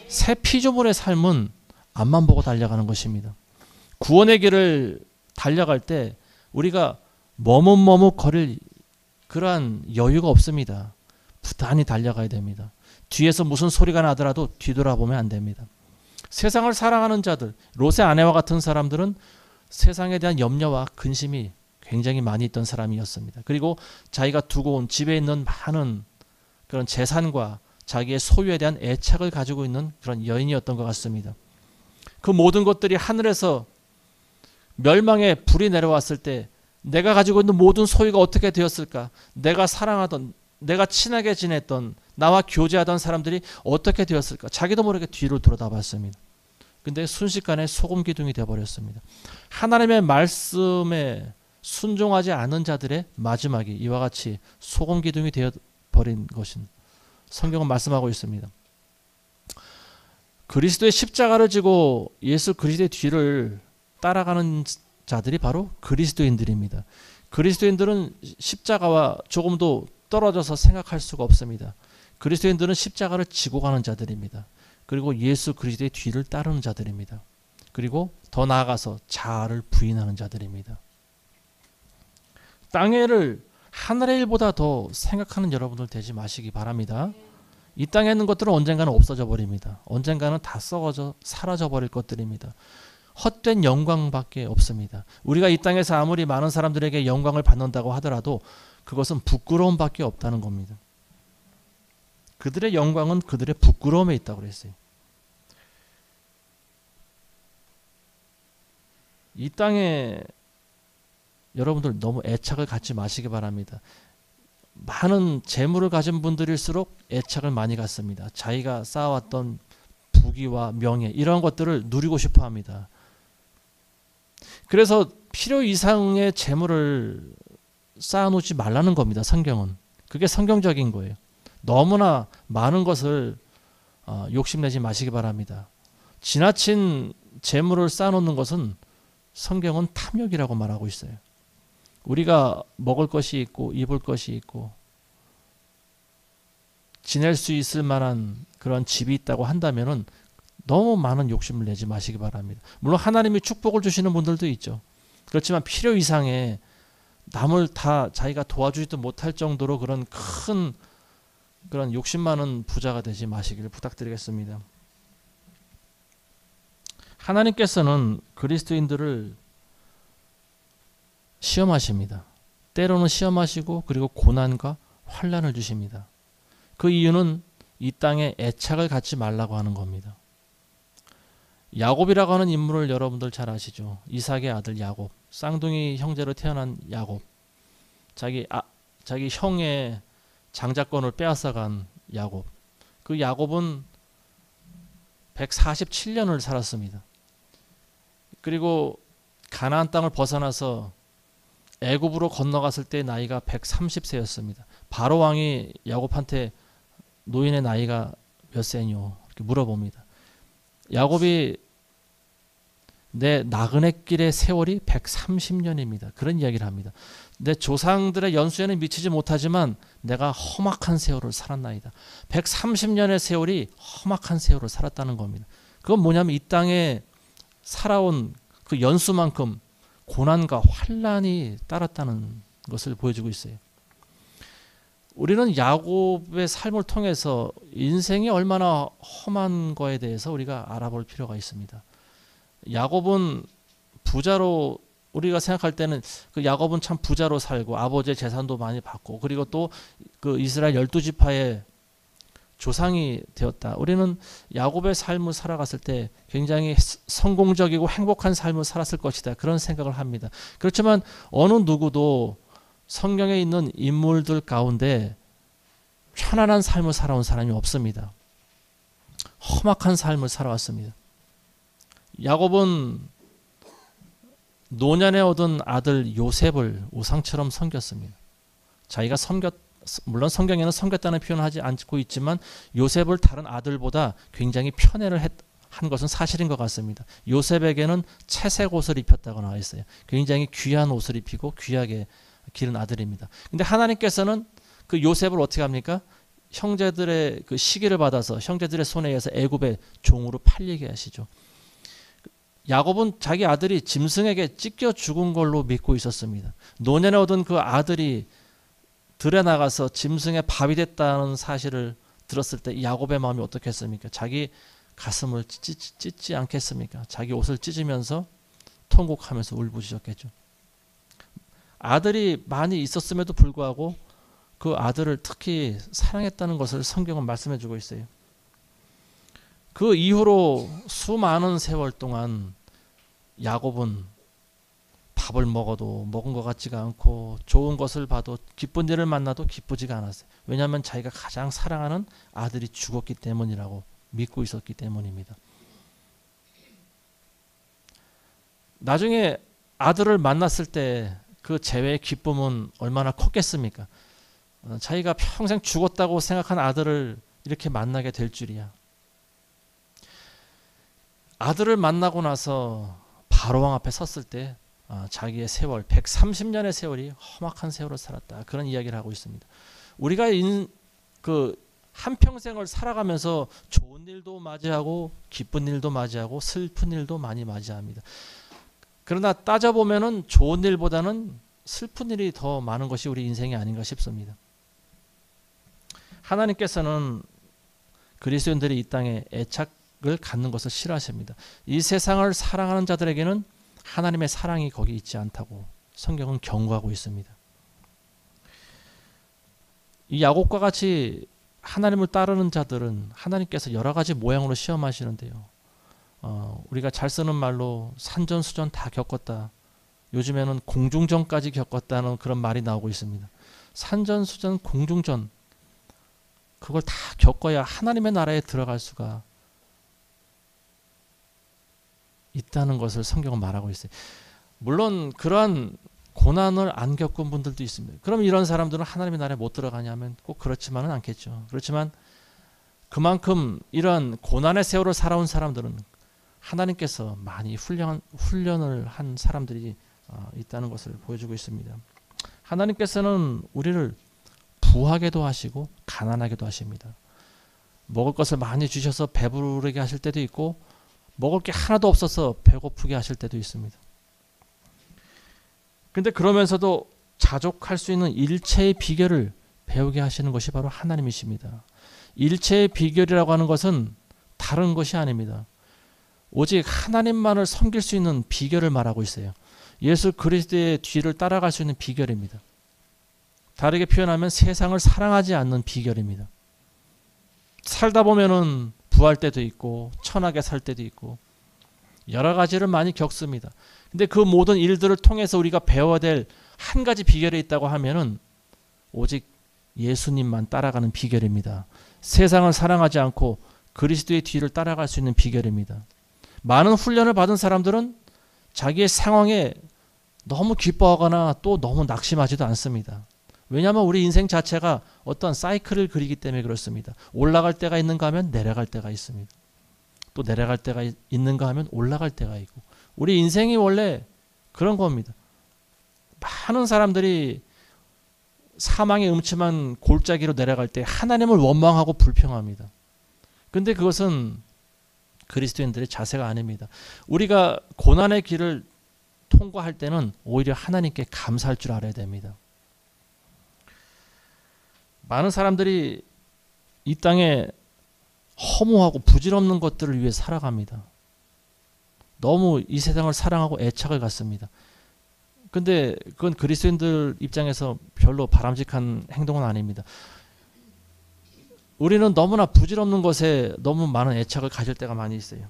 새 피조물의 삶은 앞만 보고 달려가는 것입니다. 구원의 길을 달려갈 때 우리가 머뭇머뭇거릴 그러한 여유가 없습니다. 부단히 달려가야 됩니다. 뒤에서 무슨 소리가 나더라도 뒤돌아보면 안 됩니다. 세상을 사랑하는 자들, 롯의 아내와 같은 사람들은 세상에 대한 염려와 근심이 굉장히 많이 있던 사람이었습니다. 그리고 자기가 두고 온 집에 있는 많은 그런 재산과 자기의 소유에 대한 애착을 가지고 있는 그런 여인이었던 것 같습니다. 그 모든 것들이 하늘에서 멸망의 불이 내려왔을 때 내가 가지고 있는 모든 소유가 어떻게 되었을까? 내가 사랑하던, 내가 친하게 지냈던, 나와 교제하던 사람들이 어떻게 되었을까? 자기도 모르게 뒤를 돌아다봤습니다. 근데 순식간에 소금 기둥이 되어버렸습니다. 하나님의 말씀에 순종하지 않은 자들의 마지막이 이와 같이 소금 기둥이 되어버린 것은 성경은 말씀하고 있습니다. 그리스도의 십자가를 지고 예수 그리스도의 뒤를 따라가는 자들이 바로 그리스도인들입니다. 그리스도인들은 십자가와 조금도 떨어져서 생각할 수가 없습니다. 그리스도인들은 십자가를 지고 가는 자들입니다. 그리고 예수 그리스도의 뒤를 따르는 자들입니다. 그리고 더 나아가서 자아를 부인하는 자들입니다. 땅의 일을 하늘의 일보다 더 생각하는 여러분들 되지 마시기 바랍니다. 이 땅에 있는 것들은 언젠가는 없어져 버립니다. 언젠가는 다 썩어져 사라져 버릴 것들입니다. 헛된 영광밖에 없습니다. 우리가 이 땅에서 아무리 많은 사람들에게 영광을 받는다고 하더라도 그것은 부끄러움밖에 없다는 겁니다. 그들의 영광은 그들의 부끄러움에 있다고 그랬어요. 이 땅에 여러분들 너무 애착을 갖지 마시기 바랍니다. 많은 재물을 가진 분들일수록 애착을 많이 갖습니다. 자기가 쌓아왔던 부귀와 명예 이런 것들을 누리고 싶어 합니다. 그래서 필요 이상의 재물을 쌓아놓지 말라는 겁니다. 성경은. 그게 성경적인 거예요. 너무나 많은 것을 욕심내지 마시기 바랍니다. 지나친 재물을 쌓아놓는 것은 성경은 탐욕이라고 말하고 있어요. 우리가 먹을 것이 있고 입을 것이 있고 지낼 수 있을 만한 그런 집이 있다고 한다면은 너무 많은 욕심을 내지 마시기 바랍니다. 물론 하나님이 축복을 주시는 분들도 있죠. 그렇지만 필요 이상의 남을 다 자기가 도와주지도 못할 정도로 그런 큰 그런 욕심 많은 부자가 되지 마시기를 부탁드리겠습니다. 하나님께서는 그리스도인들을 시험하십니다. 때로는 시험하시고 그리고 고난과 환난을 주십니다. 그 이유는 이 땅에 애착을 갖지 말라고 하는 겁니다. 야곱이라고 하는 인물을 여러분들 잘 아시죠? 이삭의 아들 야곱, 쌍둥이 형제로 태어난 야곱, 자기 형의 장자권을 빼앗아간 야곱. 그 야곱은 147년을 살았습니다. 그리고 가나안 땅을 벗어나서 애굽으로 건너갔을 때 나이가 130세였습니다. 바로 왕이 야곱한테 노인의 나이가 몇 세뇨? 이렇게 물어봅니다. 야곱이 내 나그네 길의 세월이 130년입니다. 그런 이야기를 합니다. 내 조상들의 연수에는 미치지 못하지만 내가 험악한 세월을 살았나이다. 130년의 세월이 험악한 세월을 살았다는 겁니다. 그건 뭐냐면 이 땅에 살아온 그 연수만큼 고난과 환난이 따랐다는 것을 보여주고 있어요. 우리는 야곱의 삶을 통해서 인생이 얼마나 험한 거에 대해서 우리가 알아볼 필요가 있습니다. 야곱은 부자로 우리가 생각할 때는 그 야곱은 참 부자로 살고 아버지의 재산도 많이 받고 그리고 또 그 이스라엘 12지파의 조상이 되었다. 우리는 야곱의 삶을 살아갔을 때 굉장히 성공적이고 행복한 삶을 살았을 것이다. 그런 생각을 합니다. 그렇지만 어느 누구도 성경에 있는 인물들 가운데 편안한 삶을 살아온 사람이 없습니다. 험악한 삶을 살아왔습니다. 야곱은 노년에 얻은 아들 요셉을 우상처럼 섬겼습니다. 자기가 물론 성경에는 섬겼다는 표현을 하지 않고 있지만 요셉을 다른 아들보다 굉장히 편애를 한 것은 사실인 것 같습니다. 요셉에게는 채색 옷을 입혔다고 나와 있어요. 굉장히 귀한 옷을 입히고 귀하게 기른 아들입니다. 근데 하나님께서는 그 요셉을 어떻게 합니까? 형제들의 그 시기를 받아서 형제들의 손에 의해서 애굽의 종으로 팔리게 하시죠. 야곱은 자기 아들이 짐승에게 찢겨 죽은 걸로 믿고 있었습니다. 노년에 얻은 그 아들이 들에 나가서 짐승의 밥이 됐다는 사실을 들었을 때 야곱의 마음이 어떻겠습니까? 자기 가슴을 찢지 않겠습니까? 자기 옷을 찢으면서 통곡하면서 울부짖었겠죠. 아들이 많이 있었음에도 불구하고 그 아들을 특히 사랑했다는 것을 성경은 말씀해 주고 있어요. 그 이후로 수많은 세월 동안 야곱은 밥을 먹어도 먹은 것 같지가 않고 좋은 것을 봐도 기쁜 일을 만나도 기쁘지가 않았어요. 왜냐하면 자기가 가장 사랑하는 아들이 죽었기 때문이라고 믿고 있었기 때문입니다. 나중에 아들을 만났을 때 그 재회의 기쁨은 얼마나 컸겠습니까? 자기가 평생 죽었다고 생각한 아들을 이렇게 만나게 될 줄이야. 아들을 만나고 나서 바로왕 앞에 섰을 때 자기의 세월 130년의 세월이 험악한 세월을 살았다. 그런 이야기를 하고 있습니다. 우리가 한평생을 살아가면서 좋은 일도 맞이하고 기쁜 일도 맞이하고 슬픈 일도 많이 맞이합니다. 그러나 따져보면은 좋은 일보다는 슬픈 일이 더 많은 것이 우리 인생이 아닌가 싶습니다. 하나님께서는 그리스도인들이 이 땅에 애착을 갖는 것을 싫어하십니다. 이 세상을 사랑하는 자들에게는 하나님의 사랑이 거기 있지 않다고 성경은 경고하고 있습니다. 이 야곱과 같이 하나님을 따르는 자들은 하나님께서 여러 가지 모양으로 시험하시는데요. 우리가 잘 쓰는 말로 산전수전 다 겪었다. 요즘에는 공중전까지 겪었다는 그런 말이 나오고 있습니다. 산전수전, 공중전 그걸 다 겪어야 하나님의 나라에 들어갈 수가 있다는 것을 성경은 말하고 있어요. 물론 그러한 고난을 안 겪은 분들도 있습니다. 그럼 이런 사람들은 하나님의 나라에 못 들어가냐면 꼭 그렇지만은 않겠죠. 그렇지만 그만큼 이런 고난의 세월을 살아온 사람들은 하나님께서 많이 훈련을 한 사람들이 있다는 것을 보여주고 있습니다. 하나님께서는 우리를 부하게도 하시고 가난하게도 하십니다. 먹을 것을 많이 주셔서 배부르게 하실 때도 있고 먹을 게 하나도 없어서 배고프게 하실 때도 있습니다. 근데 그러면서도 자족할 수 있는 일체의 비결을 배우게 하시는 것이 바로 하나님이십니다. 일체의 비결이라고 하는 것은 다른 것이 아닙니다. 오직 하나님만을 섬길 수 있는 비결을 말하고 있어요. 예수 그리스도의 뒤를 따라갈 수 있는 비결입니다. 다르게 표현하면 세상을 사랑하지 않는 비결입니다. 살다 보면은 부할 때도 있고 천하게 살 때도 있고 여러 가지를 많이 겪습니다. 근데 그 모든 일들을 통해서 우리가 배워야 될 한 가지 비결이 있다고 하면은 오직 예수님만 따라가는 비결입니다. 세상을 사랑하지 않고 그리스도의 뒤를 따라갈 수 있는 비결입니다. 많은 훈련을 받은 사람들은 자기의 상황에 너무 기뻐하거나 또 너무 낙심하지도 않습니다. 왜냐하면 우리 인생 자체가 어떤 사이클을 그리기 때문에 그렇습니다. 올라갈 때가 있는가 하면 내려갈 때가 있습니다. 또 내려갈 때가 있는가 하면 올라갈 때가 있고, 우리 인생이 원래 그런 겁니다. 많은 사람들이 사망의 음침한 골짜기로 내려갈 때 하나님을 원망하고 불평합니다. 근데 그것은 그리스도인들의 자세가 아닙니다. 우리가 고난의 길을 통과할 때는 오히려 하나님께 감사할 줄 알아야 됩니다. 많은 사람들이 이 땅에 허무하고 부질없는 것들을 위해 살아갑니다. 너무 이 세상을 사랑하고 애착을 갖습니다. 근데 그건 그리스도인들 입장에서 별로 바람직한 행동은 아닙니다. 우리는 너무나 부질없는 것에 너무 많은 애착을 가질 때가 많이 있어요.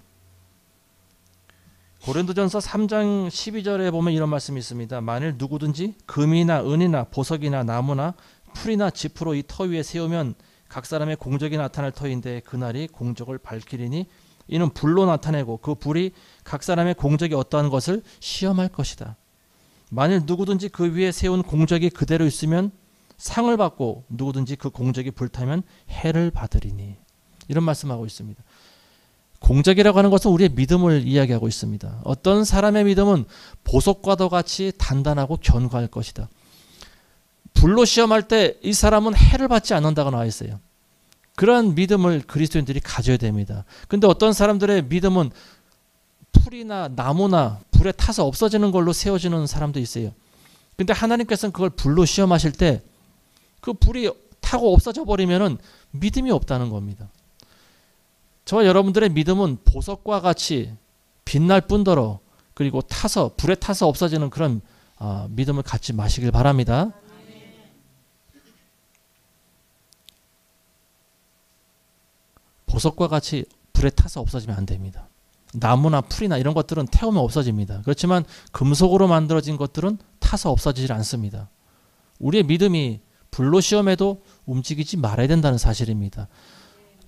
고린도전서 3장 12절에 보면 이런 말씀이 있습니다. 만일 누구든지 금이나 은이나 보석이나 나무나 풀이나 짚으로 이 터 위에 세우면 각 사람의 공적이 나타날 터인데 그날이 공적을 밝히리니 이는 불로 나타내고 그 불이 각 사람의 공적이 어떠한 것을 시험할 것이다. 만일 누구든지 그 위에 세운 공적이 그대로 있으면 상을 받고 누구든지 그 공적이 불타면 해를 받으리니, 이런 말씀하고 있습니다. 공적이라고 하는 것은 우리의 믿음을 이야기하고 있습니다. 어떤 사람의 믿음은 보석과도 같이 단단하고 견고할 것이다. 불로 시험할 때 이 사람은 해를 받지 않는다고 나와 있어요. 그런 믿음을 그리스도인들이 가져야 됩니다. 근데 어떤 사람들의 믿음은 풀이나 나무나 불에 타서 없어지는 걸로 세워지는 사람도 있어요. 근데 하나님께서는 그걸 불로 시험하실 때 그 불이 타고 없어져 버리면은 믿음이 없다는 겁니다. 저와 여러분들의 믿음은 보석과 같이 빛날 뿐더러 그리고 불에 타서 없어지는 그런 믿음을 갖지 마시길 바랍니다. 보석과 같이 불에 타서 없어지면 안 됩니다. 나무나 풀이나 이런 것들은 태우면 없어집니다. 그렇지만 금속으로 만들어진 것들은 타서 없어지질 않습니다. 우리의 믿음이 불로 시험해도 움직이지 말아야 된다는 사실입니다.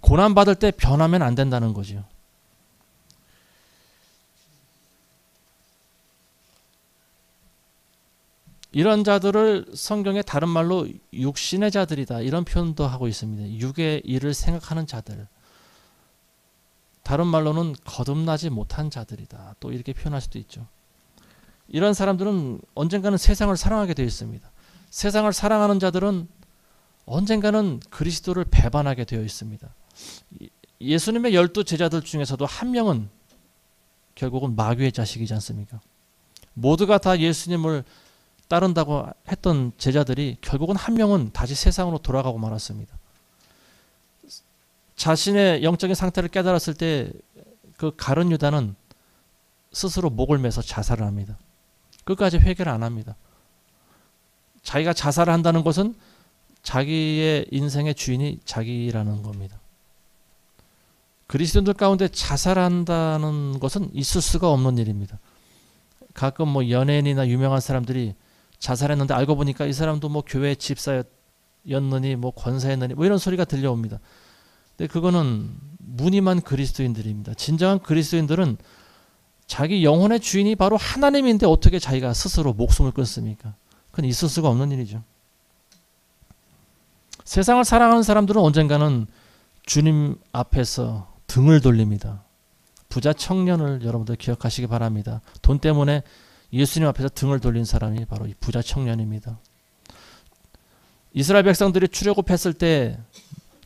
고난받을 때 변하면 안 된다는 거죠. 이런 자들을 성경에 다른 말로 육신의 자들이다, 이런 표현도 하고 있습니다. 육의 일을 생각하는 자들. 다른 말로는 거듭나지 못한 자들이다, 또 이렇게 표현할 수도 있죠. 이런 사람들은 언젠가는 세상을 사랑하게 되어 있습니다. 세상을 사랑하는 자들은 언젠가는 그리스도를 배반하게 되어 있습니다. 예수님의 12 제자들 중에서도 한 명은 결국은 마귀의 자식이지 않습니까? 모두가 다 예수님을 따른다고 했던 제자들이 결국은 한 명은 다시 세상으로 돌아가고 말았습니다. 자신의 영적인 상태를 깨달았을 때 그 가룟 유다는 스스로 목을 매서 자살을 합니다. 끝까지 회개를 안 합니다. 자기가 자살을 한다는 것은 자기의 인생의 주인이 자기라는 겁니다. 그리스도인들 가운데 자살한다는 것은 있을 수가 없는 일입니다. 가끔 연예인이나 유명한 사람들이 자살했는데 알고 보니까 이 사람도 교회 집사였느니 권사였느니 이런 소리가 들려옵니다. 근데 그거는 무늬만 그리스도인들입니다. 진정한 그리스도인들은 자기 영혼의 주인이 바로 하나님인데 어떻게 자기가 스스로 목숨을 끊습니까? 그건 있을 수가 없는 일이죠. 세상을 사랑하는 사람들은 언젠가는 주님 앞에서 등을 돌립니다. 부자 청년을 여러분들 기억하시기 바랍니다. 돈 때문에 예수님 앞에서 등을 돌린 사람이 바로 이 부자 청년입니다. 이스라엘 백성들이 출애굽했을 때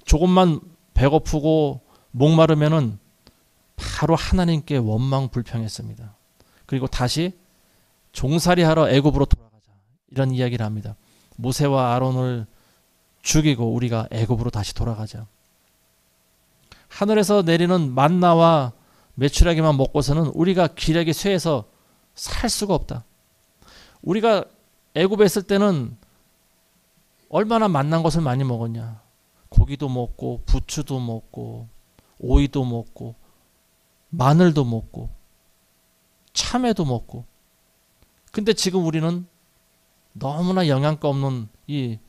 조금만 배고프고 목마르면은 바로 하나님께 원망 불평했습니다. 그리고 다시 종살이하러 애굽으로 돌아가자, 이런 이야기를 합니다. 모세와 아론을 죽이고 우리가 애굽으로 다시 돌아가자. 하늘에서 내리는 만나와 메추라기만 먹고서는 우리가 기력이 쇠해서 살 수가 없다. 우리가 애굽에 있을 때는 얼마나 맛난 것을 많이 먹었냐. 고기도 먹고 부추도 먹고 오이도 먹고 마늘도 먹고 참외도 먹고. 근데 지금 우리는 너무나 영양가 없는 이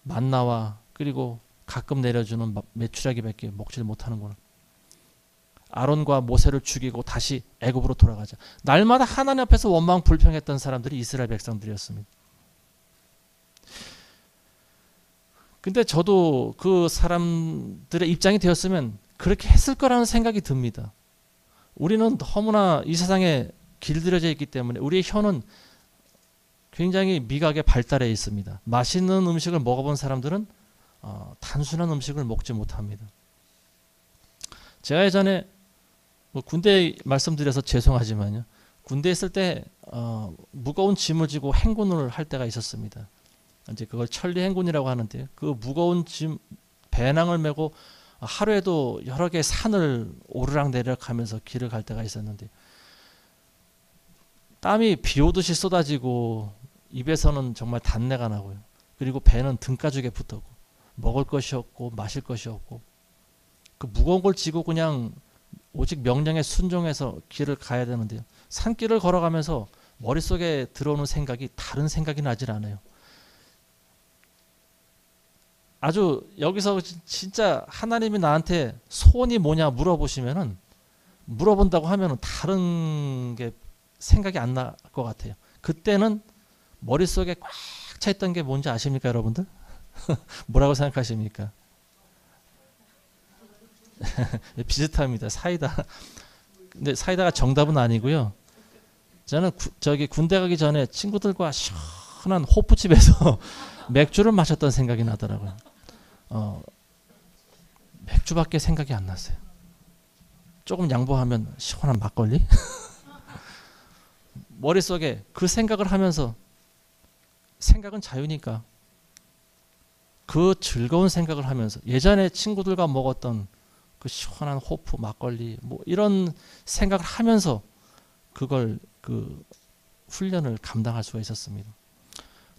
만나와 그리고 가끔 내려주는 메추라기밖에 먹질 못하는구나. 아론과 모세를 죽이고 다시 애굽으로 돌아가자. 날마다 하나님 앞에서 원망 불평했던 사람들이 이스라엘 백성들이었습니다. 근데 저도 그 사람들의 입장이 되었으면 그렇게 했을 거라는 생각이 듭니다. 우리는 너무나 이 세상에 길들여져 있기 때문에 우리의 혀는 굉장히 미각에 발달해 있습니다. 맛있는 음식을 먹어본 사람들은 단순한 음식을 먹지 못합니다. 제가 예전에 군대 말씀드려서 죄송하지만요. 군대에 있을 때 무거운 짐을 지고 행군을 할 때가 있었습니다. 이제 그걸 천리 행군이라고 하는데요. 그 무거운 짐 배낭을 메고 하루에도 여러 개의 산을 오르락 내리락 하면서 길을 갈 때가 있었는데 땀이 비 오듯이 쏟아지고 입에서는 정말 단내가 나고요. 그리고 배는 등가죽에 붙었고 먹을 것이 없고 마실 것이 없고 그 무거운 걸 지고 그냥 오직 명령에 순종해서 길을 가야 되는데요. 산길을 걸어가면서 머릿속에 들어오는 생각이 다른 생각이 나질 않아요. 아주 여기서 진짜 하나님이 나한테 소원이 뭐냐 물어보시면은 물어본다고 하면은 다른 게 생각이 안 날 것 같아요. 그때는 머릿속에 꽉 차 있던 게 뭔지 아십니까, 여러분들? 뭐라고 생각하십니까? 비슷합니다. 사이다. 근데 사이다가 정답은 아니고요. 저는 저기 군대 가기 전에 친구들과 시원한 호프집에서 맥주를 마셨던 생각이 나더라고요. 맥주밖에 생각이 안 났어요. 조금 양보하면 시원한 막걸리? 머릿속에 그 생각을 하면서 생각은 자유니까 그 즐거운 생각을 하면서 예전에 친구들과 먹었던 그 시원한 호프, 막걸리 뭐 이런 생각을 하면서 그걸 그 훈련을 감당할 수가 있었습니다.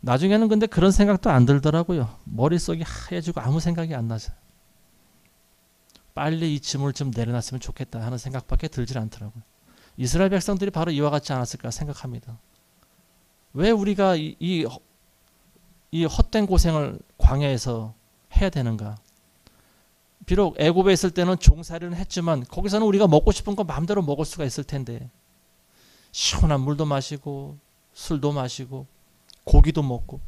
나중에는 근데 그런 생각도 안 들더라고요. 머릿속이 하얘지고 아무 생각이 안 나죠. 빨리 이 짐을 좀 내려놨으면 좋겠다 하는 생각밖에 들질 않더라고요. 이스라엘 백성들이 바로 이와 같지 않았을까 생각합니다. 왜 우리가 이 헛된 고생을 광야에서 해야 되는가? 비록 애굽에 있을 때는 종살이는 했지만 거기서는 우리가 먹고 싶은 거 마음대로 먹을 수가 있을 텐데 시원한 물도 마시고 술도 마시고 고기도 먹고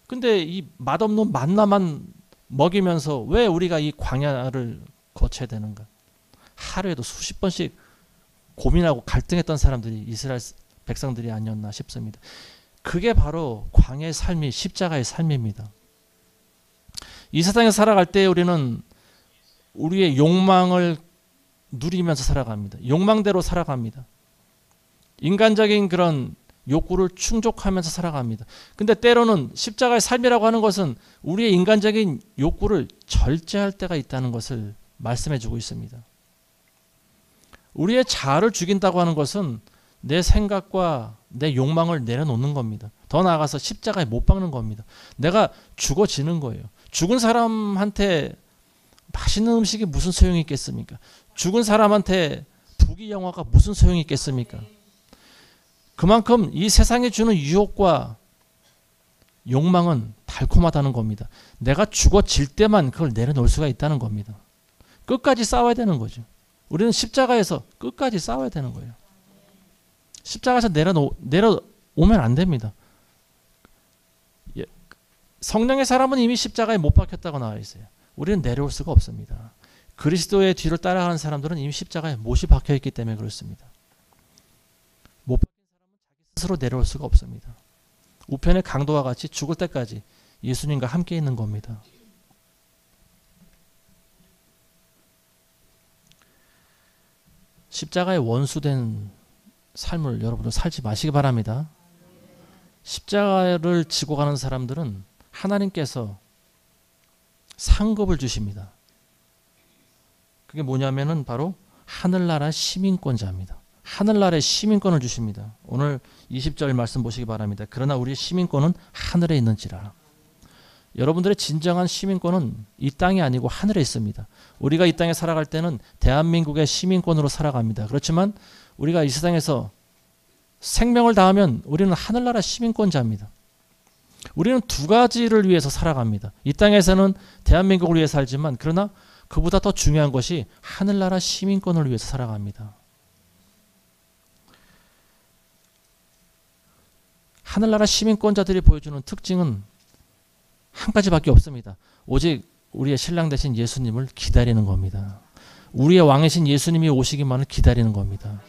근데 이 맛없는 만나만 먹이면서 왜 우리가 이 광야를 거쳐야 되는가? 하루에도 수십 번씩 고민하고 갈등했던 사람들이 이스라엘 백성들이 아니었나 싶습니다. 그게 바로 광야의 삶이 십자가의 삶입니다. 이 세상에 살아갈 때 우리는 우리의 욕망을 누리면서 살아갑니다. 욕망대로 살아갑니다. 인간적인 그런 욕구를 충족하면서 살아갑니다. 근데 때로는 십자가의 삶이라고 하는 것은 우리의 인간적인 욕구를 절제할 때가 있다는 것을 말씀해 주고 있습니다. 우리의 자아를 죽인다고 하는 것은 내 생각과 내 욕망을 내려놓는 겁니다. 더 나아가서 십자가에 못 박는 겁니다. 내가 죽어지는 거예요. 죽은 사람한테 맛있는 음식이 무슨 소용이 있겠습니까? 죽은 사람한테 부귀영화가 무슨 소용이 있겠습니까? 그만큼 이 세상이 주는 유혹과 욕망은 달콤하다는 겁니다. 내가 죽어질 때만 그걸 내려놓을 수가 있다는 겁니다. 끝까지 싸워야 되는 거죠. 우리는 십자가에서 끝까지 싸워야 되는 거예요. 십자가에서 내려오면 안 됩니다. 성령의 사람은 이미 십자가에 못 박혔다고 나와 있어요. 우리는 내려올 수가 없습니다. 그리스도의 뒤를 따라가는 사람들은 이미 십자가에 못이 박혀 있기 때문에 그렇습니다. 못 박힌 사람은 자기 스스로 내려올 수가 없습니다. 우편의 강도와 같이 죽을 때까지 예수님과 함께 있는 겁니다. 십자가의 원수된 삶을 여러분들 살지 마시기 바랍니다. 십자가를 지고 가는 사람들은 하나님께서 상급을 주십니다. 그게 뭐냐면은 바로 하늘나라 시민권자입니다. 하늘나라의 시민권을 주십니다. 오늘 20절 말씀 보시기 바랍니다. 그러나 우리의 시민권은 하늘에 있는지라. 여러분들의 진정한 시민권은 이 땅이 아니고 하늘에 있습니다. 우리가 이 땅에 살아갈 때는 대한민국의 시민권으로 살아갑니다. 그렇지만 우리가 이 세상에서 생명을 다하면 우리는 하늘나라 시민권자입니다. 우리는 두 가지를 위해서 살아갑니다. 이 땅에서는 대한민국을 위해 살지만 그러나 그보다 더 중요한 것이 하늘나라 시민권을 위해서 살아갑니다. 하늘나라 시민권자들이 보여주는 특징은 한 가지밖에 없습니다. 오직 우리의 신랑 되신 예수님을 기다리는 겁니다. 우리의 왕이신 예수님이 오시기만을 기다리는 겁니다.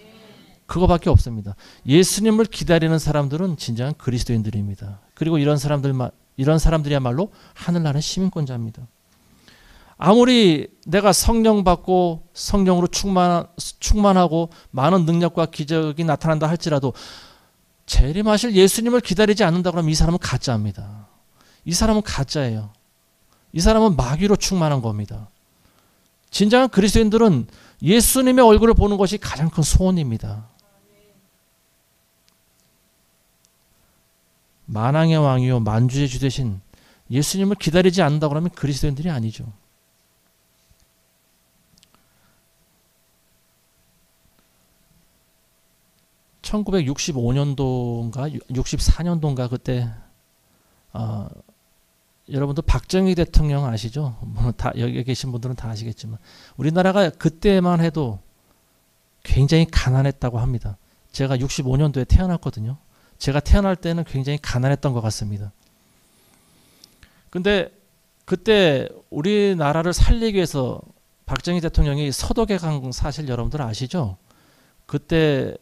그거밖에 없습니다. 예수님을 기다리는 사람들은 진정한 그리스도인들입니다. 그리고 이런 사람들이야말로 하늘나라 시민권자입니다. 아무리 내가 성령 받고 성령으로 충만하고 많은 능력과 기적이 나타난다 할지라도 재림하실 예수님을 기다리지 않는다 그러면 이 사람은 가짜입니다. 이 사람은 가짜예요. 이 사람은 마귀로 충만한 겁니다. 진정한 그리스도인들은 예수님의 얼굴을 보는 것이 가장 큰 소원입니다. 만왕의 왕이요 만주의 주 되신 예수님을 기다리지 않는다 그러면 그리스도인들이 아니죠. (1965년도인가) (64년도인가) 그때 여러분도 박정희 대통령 아시죠? 뭐 다 여기 계신 분들은 다 아시겠지만 우리나라가 그때만 해도 굉장히 가난했다고 합니다. 제가 65년도에 태어났거든요. 제가 태어날 때는 굉장히 가난했던 것 같습니다. 근데 그때 우리나라를 살리기 위해서 박정희 대통령이 서독에 간 사실 여러분들 아시죠? 그때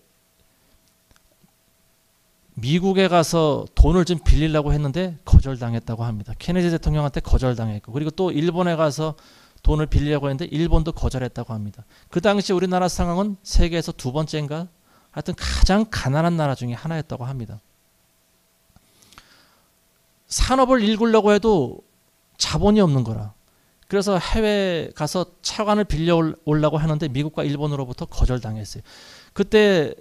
미국에 가서 돈을 좀 빌리려고 했는데 거절당했다고 합니다. 케네디 대통령한테 거절당했고, 그리고 또 일본에 가서 돈을 빌리려고 했는데 일본도 거절했다고 합니다. 그 당시 우리나라 상황은 세계에서 두 번째인가 하여튼 가장 가난한 나라 중에 하나였다고 합니다. 산업을 일구려고 해도 자본이 없는 거라. 그래서 해외에 가서 차관을 빌려오려고 하는데 미국과 일본으로부터 거절당했어요. 그때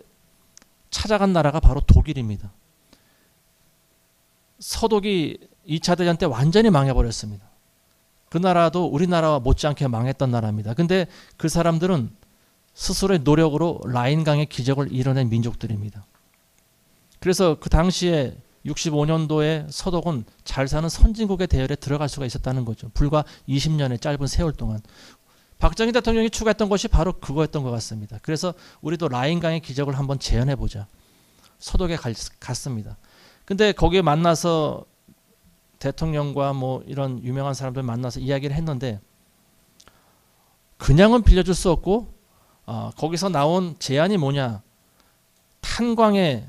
찾아간 나라가 바로 독일입니다. 서독이 2차 대전 때 완전히 망해버렸습니다. 그 나라도 우리나라와 못지않게 망했던 나라입니다. 근데 그 사람들은 스스로의 노력으로 라인강의 기적을 이뤄낸 민족들입니다. 그래서 그 당시에 65년도에 서독은 잘 사는 선진국의 대열에 들어갈 수가 있었다는 거죠. 불과 20년의 짧은 세월 동안. 박정희 대통령이 추구했던 것이 바로 그거였던 것 같습니다. 그래서 우리도 라인강의 기적을 한번 재현해보자. 서독에 갔습니다. 근데 거기에 만나서 대통령과 뭐 이런 유명한 사람들 만나서 이야기를 했는데 그냥은 빌려줄 수 없고 거기서 나온 제안이 뭐냐. 탄광에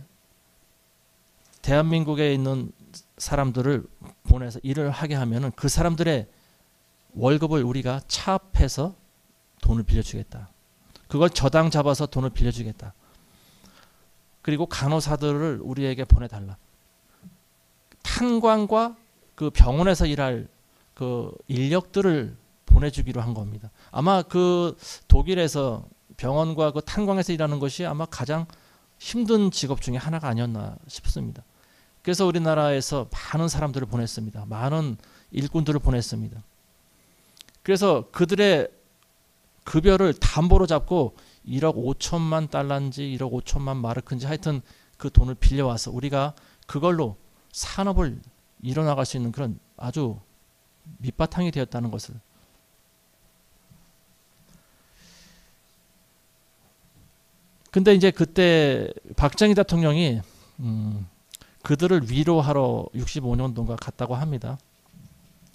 대한민국에 있는 사람들을 보내서 일을 하게 하면은 그 사람들의 월급을 우리가 차압해서 돈을 빌려주겠다. 그걸 저당 잡아서 돈을 빌려주겠다. 그리고 간호사들을 우리에게 보내달라. 탄광과 그 병원에서 일할 그 인력들을 보내주기로 한 겁니다. 아마 그 독일에서 병원과 그 탄광에서 일하는 것이 아마 가장 힘든 직업 중에 하나가 아니었나 싶습니다. 그래서 우리나라에서 많은 사람들을 보냈습니다. 많은 일꾼들을 보냈습니다. 그래서 그들의 급여를 담보로 잡고 1억 5천만 달러인지 1억 5천만 마르크인지 하여튼 그 돈을 빌려와서 우리가 그걸로 산업을 이뤄나갈 수 있는 그런 아주 밑바탕이 되었다는 것을. 근데 이제 그때 박정희 대통령이 그들을 위로하러 65년도인가 갔다고 합니다.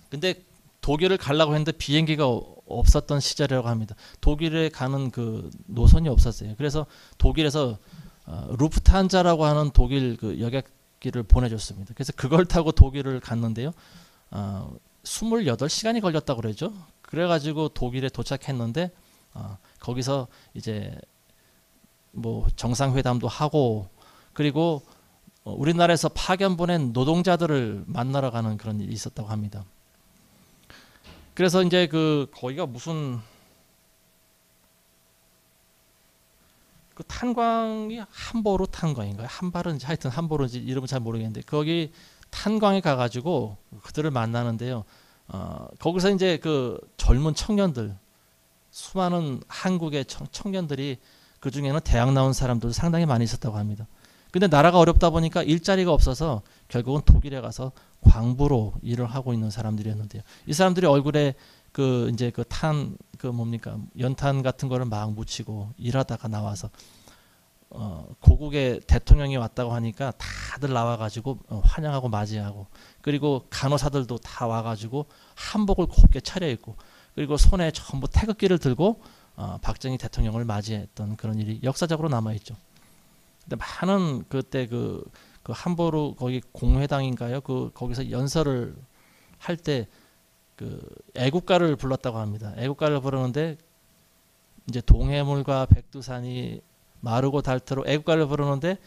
근데 독일을 가려고 했는데 비행기가 없었던 시절이라고 합니다. 독일에 가는 그 노선이 없었어요. 그래서 독일에서 루프트한자라고 하는 독일 그 여객기를 보내줬습니다. 그래서 그걸 타고 독일을 갔는데요. 28시간이 걸렸다고 그러죠. 그래가지고 독일에 도착했는데 거기서 이제 뭐 정상회담도 하고 그리고 우리나라에서 파견 보낸 노동자들을 만나러 가는 그런 일이 있었다고 합니다. 그래서 이제 그 거기가 무슨 그 탄광이 함보로 탄광인가요? 함바른지 하여튼 함보른지 이름은 잘 모르겠는데 거기 탄광에 가가지고 그들을 만나는데요. 거기서 이제 그 젊은 청년들 수많은 한국의 청년들이 그 중에는 대학 나온 사람들도 상당히 많이 있었다고 합니다. 근데 나라가 어렵다 보니까 일자리가 없어서 결국은 독일에 가서 광부로 일을 하고 있는 사람들이었는데요. 이 사람들이 얼굴에 그 이제 그 그 뭡니까 연탄 같은 거를 막 묻히고 일하다가 나와서 고국의 대통령이 왔다고 하니까 다들 나와가지고 환영하고 맞이하고 그리고 간호사들도 다 와가지고 한복을 곱게 차려입고 그리고 손에 전부 태극기를 들고 박정희 대통령을 맞이했던 그런 일이 역사적으로 남아있죠. 근데 많은 그때 그 함부르 거기 공회당인가요? 거기서 연설을 할 때 그 애국가를 불렀다고 합니다. 애국가를 부르는데 이제 동해물과 백두산이 마르고 닳도록 애국가를 부르는데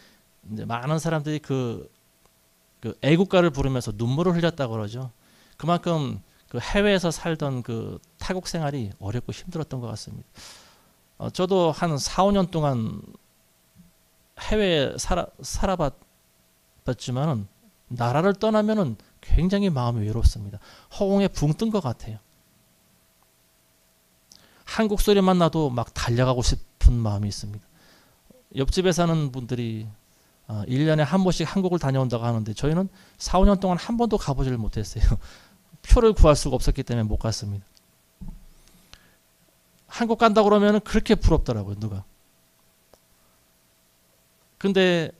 이제 많은 사람들이 그 애국가를 부르면서 눈물을 흘렸다고 그러죠. 그만큼 그 해외에서 살던 그 타국 생활이 어렵고 힘들었던 것 같습니다. 저도 한 4, 5년 동안 해외에 살아봤지만은 나라를 떠나면은 굉장히 마음이 외롭습니다. 허공에 붕 뜬 것 같아요. 한국 소리만 나도 막 달려가고 싶은 마음이 있습니다. 옆집에 사는 분들이 1년에 한 번씩 한국을 다녀온다고 하는데 저희는 4, 5년 동안 한 번도 가보지를 못했어요. 표를 구할 수가 없었기 때문에 못 갔습니다. 한국 간다 그러면 그렇게 부럽더라고요. 누가. 근데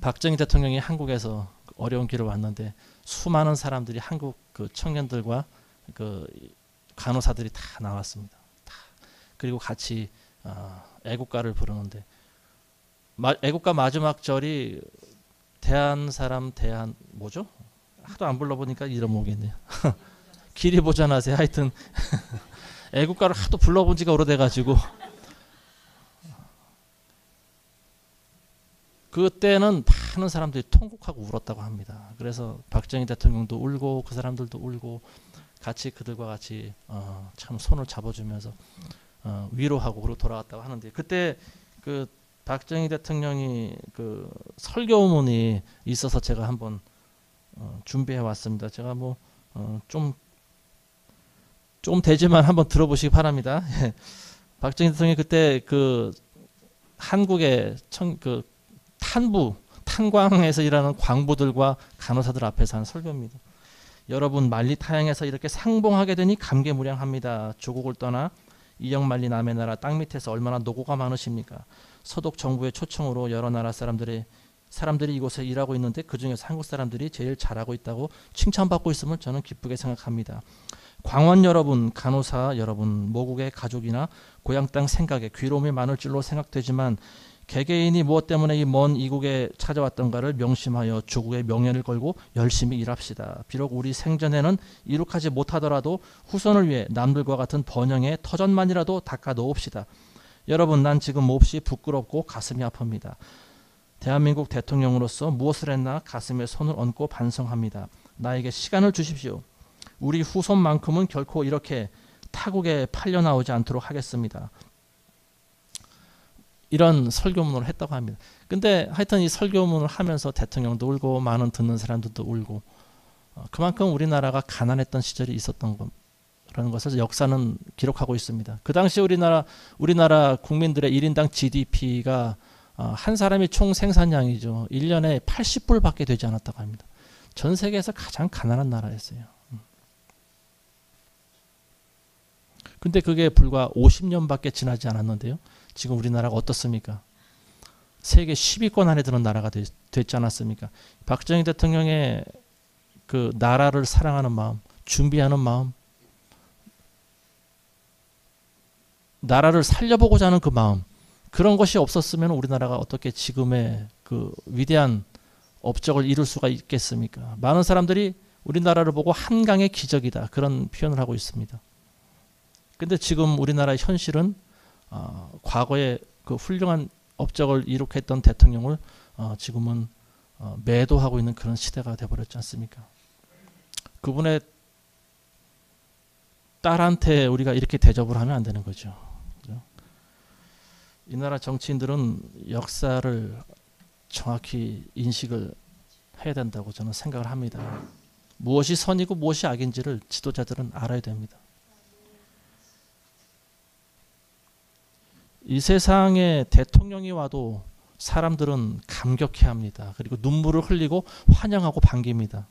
박정희 대통령이 한국에서 어려운 길을 왔는데 수많은 사람들이 한국 그 청년들과 그 간호사들이 다 나왔습니다. 다. 그리고 같이 애국가를 부르는데 애국가 마지막 절이 뭐죠? 하도 안 불러보니까 잃어먹겠네요. 길이 보전하세요. 하여튼 애국가를 하도 불러본 지가 오래돼가지고 그때는 많은 사람들이 통곡하고 울었다고 합니다. 그래서 박정희 대통령도 울고 그 사람들도 울고 같이 그들과 같이 참 손을 잡아주면서 위로하고 그러고 돌아왔다고 하는데 그때 그 박정희 대통령이 그 설교문이 있어서 제가 한번 준비해 왔습니다. 제가 뭐 좀 되지만 한번 들어보시기 바랍니다. 박정희 대통령이 그때 그 한국의 탄광에서 일하는 광부들과 간호사들 앞에서 한 설교입니다. 여러분 만리 타향에서 이렇게 상봉하게 되니 감개무량합니다. 조국을 떠나 이영만리 남의 나라 땅 밑에서 얼마나 노고가 많으십니까? 서독 정부의 초청으로 여러 나라 사람들이 이곳에 일하고 있는데 그중에서 한국 사람들이 제일 잘하고 있다고 칭찬받고 있음을 저는 기쁘게 생각합니다. 광원 여러분, 간호사 여러분, 모국의 가족이나 고향 땅 생각에 괴로움이 많을 줄로 생각되지만 개개인이 무엇 때문에 이 먼 이국에 찾아왔던가를 명심하여 조국의 명예를 걸고 열심히 일합시다. 비록 우리 생전에는 이룩하지 못하더라도 후손을 위해 남들과 같은 번영의 터전만이라도 닦아 놓읍시다. 여러분, 난 지금 몹시 부끄럽고 가슴이 아픕니다. 대한민국 대통령으로서 무엇을 했나 가슴에 손을 얹고 반성합니다. 나에게 시간을 주십시오. 우리 후손만큼은 결코 이렇게 타국에 팔려 나오지 않도록 하겠습니다. 이런 설교문을 했다고 합니다. 근데 하여튼 이 설교문을 하면서 대통령도 울고 많은 듣는 사람들도 울고 그만큼 우리나라가 가난했던 시절이 있었던 거라는 것을 역사는 기록하고 있습니다. 그 당시 우리나라 국민들의 1인당 GDP가 한 사람이 총 생산량이죠. 1년에 80불밖에 되지 않았다고 합니다. 전 세계에서 가장 가난한 나라였어요. 근데 그게 불과 50년밖에 지나지 않았는데요. 지금 우리나라가 어떻습니까? 세계 10위권 안에 드는 나라가 됐지 않았습니까? 박정희 대통령의 그 나라를 사랑하는 마음, 준비하는 마음, 나라를 살려보고자 하는 그 마음, 그런 것이 없었으면 우리나라가 어떻게 지금의 그 위대한 업적을 이룰 수가 있겠습니까? 많은 사람들이 우리나라를 보고 한강의 기적이다 그런 표현을 하고 있습니다. 근데 지금 우리나라의 현실은 과거에 그 훌륭한 업적을 이룩했던 대통령을 지금은 매도하고 있는 그런 시대가 되어버렸지 않습니까? 그분의 딸한테 우리가 이렇게 대접을 하면 안 되는 거죠. 그죠? 이 나라 정치인들은 역사를 정확히 인식을 해야 된다고 저는 생각을 합니다. 무엇이 선이고 무엇이 악인지를 지도자들은 알아야 됩니다. 이 세상에 대통령이 와도 사람들은 감격해합니다. 그리고 눈물을 흘리고 환영하고 반깁니다.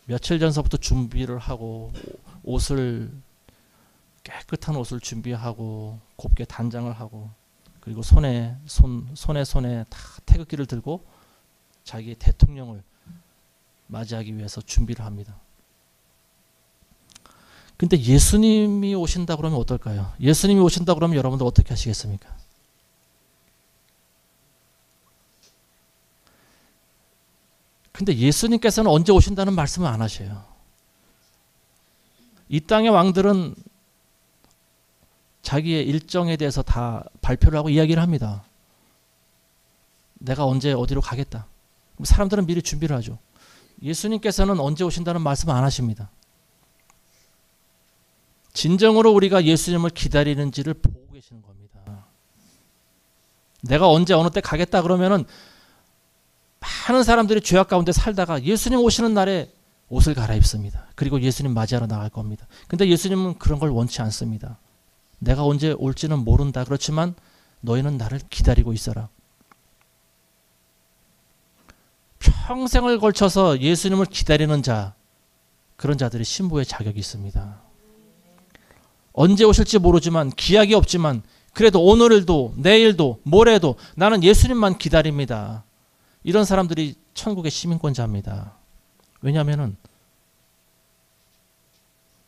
며칠 전서부터 준비를 하고 깨끗한 옷을 준비하고 곱게 단장을 하고 그리고 손에 다 태극기를 들고 자기의 대통령을 맞이하기 위해서 준비를 합니다. 근데 예수님이 오신다 그러면 어떨까요? 예수님이 오신다 그러면 여러분들 어떻게 하시겠습니까? 근데 예수님께서는 언제 오신다는 말씀을 안 하셔요. 이 땅의 왕들은 자기의 일정에 대해서 다 발표를 하고 이야기를 합니다. 내가 언제 어디로 가겠다. 사람들은 미리 준비를 하죠. 예수님께서는 언제 오신다는 말씀을 안 하십니다. 진정으로 우리가 예수님을 기다리는지를 보고 계시는 겁니다. 내가 언제 어느 때 가겠다 그러면은 많은 사람들이 죄악 가운데 살다가 예수님 오시는 날에 옷을 갈아입습니다. 그리고 예수님 맞이하러 나갈 겁니다. 근데 예수님은 그런 걸 원치 않습니다. 내가 언제 올지는 모른다. 그렇지만 너희는 나를 기다리고 있어라. 평생을 걸쳐서 예수님을 기다리는 자, 그런 자들이 신부의 자격이 있습니다. 언제 오실지 모르지만 기약이 없지만 그래도 오늘도 내일도 모레도 나는 예수님만 기다립니다. 이런 사람들이 천국의 시민권자입니다. 왜냐하면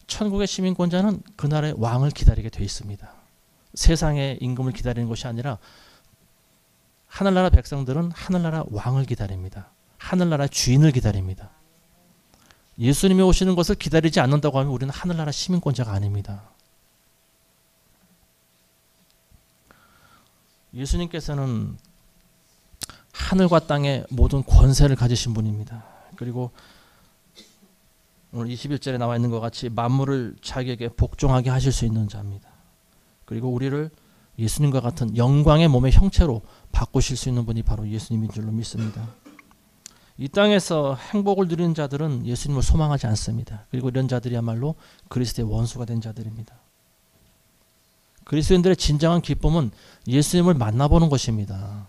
천국의 시민권자는 그날의 왕을 기다리게 돼 있습니다. 세상의 임금을 기다리는 것이 아니라 하늘나라 백성들은 하늘나라 왕을 기다립니다. 하늘나라 주인을 기다립니다. 예수님이 오시는 것을 기다리지 않는다고 하면 우리는 하늘나라 시민권자가 아닙니다. 예수님께서는 하늘과 땅의 모든 권세를 가지신 분입니다. 그리고 오늘 21절에 나와 있는 것 같이 만물을 자기에게 복종하게 하실 수 있는 자입니다. 그리고 우리를 예수님과 같은 영광의 몸의 형체로 바꾸실 수 있는 분이 바로 예수님인 줄로 믿습니다. 이 땅에서 행복을 누리는 자들은 예수님을 소망하지 않습니다. 그리고 이런 자들이야말로 그리스도의 원수가 된 자들입니다. 그리스도인들의 진정한 기쁨은 예수님을 만나보는 것입니다.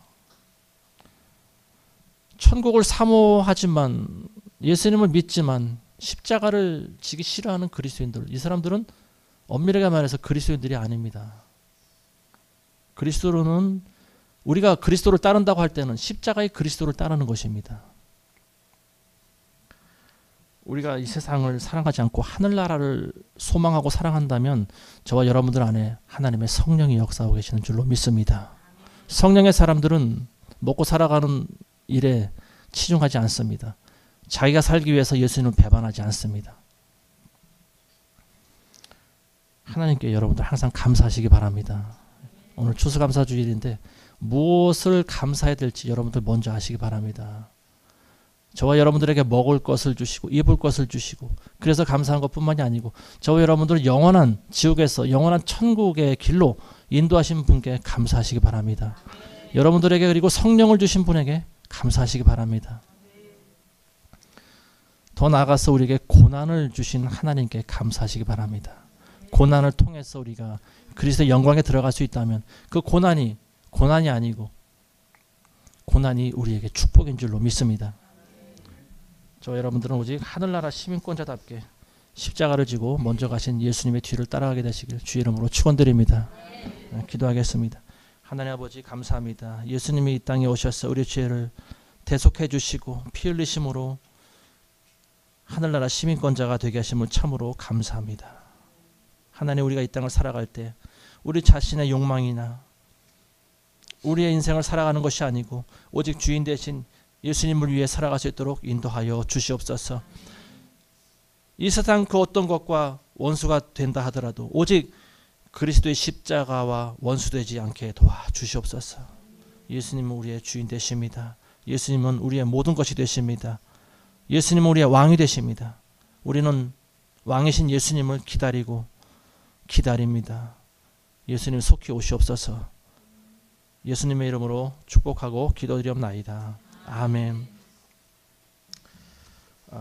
천국을 사모하지만 예수님을 믿지만 십자가를 지기 싫어하는 그리스도인들, 이 사람들은 엄밀하게 말해서 그리스도인들이 아닙니다. 그리스도로는 우리가 그리스도를 따른다고 할 때는 십자가의 그리스도를 따르는 것입니다. 우리가 이 세상을 사랑하지 않고 하늘나라를 소망하고 사랑한다면 저와 여러분들 안에 하나님의 성령이 역사하고 계시는 줄로 믿습니다. 성령의 사람들은 먹고 살아가는 일에 치중하지 않습니다. 자기가 살기 위해서 예수님을 배반하지 않습니다. 하나님께 여러분들 항상 감사하시기 바랍니다. 오늘 추수감사주일인데 무엇을 감사해야 될지 여러분들 먼저 아시기 바랍니다. 저와 여러분들에게 먹을 것을 주시고 입을 것을 주시고 그래서 감사한 것뿐만이 아니고 저와 여러분들을 영원한 지옥에서 영원한 천국의 길로 인도하신 분께 감사하시기 바랍니다. 여러분들에게 그리고 성령을 주신 분에게 감사하시기 바랍니다. 더 나아가서 우리에게 고난을 주신 하나님께 감사하시기 바랍니다. 고난을 통해서 우리가 그리스도의 영광에 들어갈 수 있다면 그 고난이 아니고 고난이 우리에게 축복인 줄로 믿습니다. 저 여러분들은 오직 하늘나라 시민권자답게 십자가를 지고 먼저 가신 예수님의 뒤를 따라가게 되시길 주의 이름으로 축원드립니다. 기도하겠습니다. 하나님 아버지 감사합니다. 예수님이 이 땅에 오셔서 우리 죄를 대속해 주시고 피 흘리심으로 하늘나라 시민권자가 되게 하심을 참으로 감사합니다. 하나님, 우리가 이 땅을 살아갈 때 우리 자신의 욕망이나 우리의 인생을 살아가는 것이 아니고 오직 주인 대신 예수님을 위해 살아갈 수 있도록 인도하여 주시옵소서. 이 세상 그 어떤 것과 원수가 된다 하더라도 오직 그리스도의 십자가와 원수되지 않게 도와주시옵소서. 예수님은 우리의 주인 되십니다. 예수님은 우리의 모든 것이 되십니다. 예수님은 우리의 왕이 되십니다. 우리는 왕이신 예수님을 기다리고 기다립니다. 예수님 속히 오시옵소서. 예수님의 이름으로 축복하고 기도드리옵나이다. 아멘.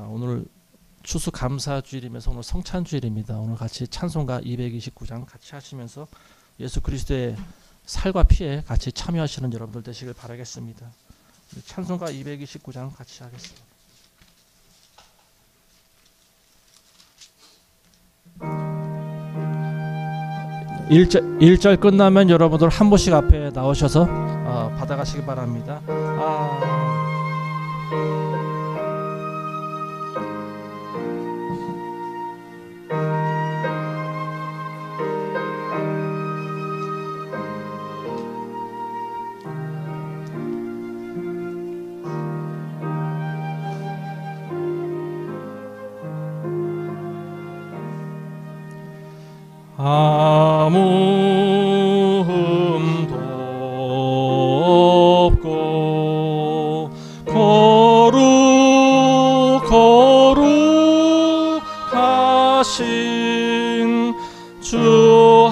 오늘 추수감사주일이면서 오늘 성찬주일입니다. 오늘 같이 찬송가 229장 같이 하시면서 예수 그리스도의 살과 피에 같이 참여하시는 여러분들 되시길 바라겠습니다. 찬송가 229장 같이 하겠습니다. 1절 끝나면 여러분들 한 분씩 앞에 나오셔서 받아가시기 바랍니다. 아무 흠도 없고 거룩하신 주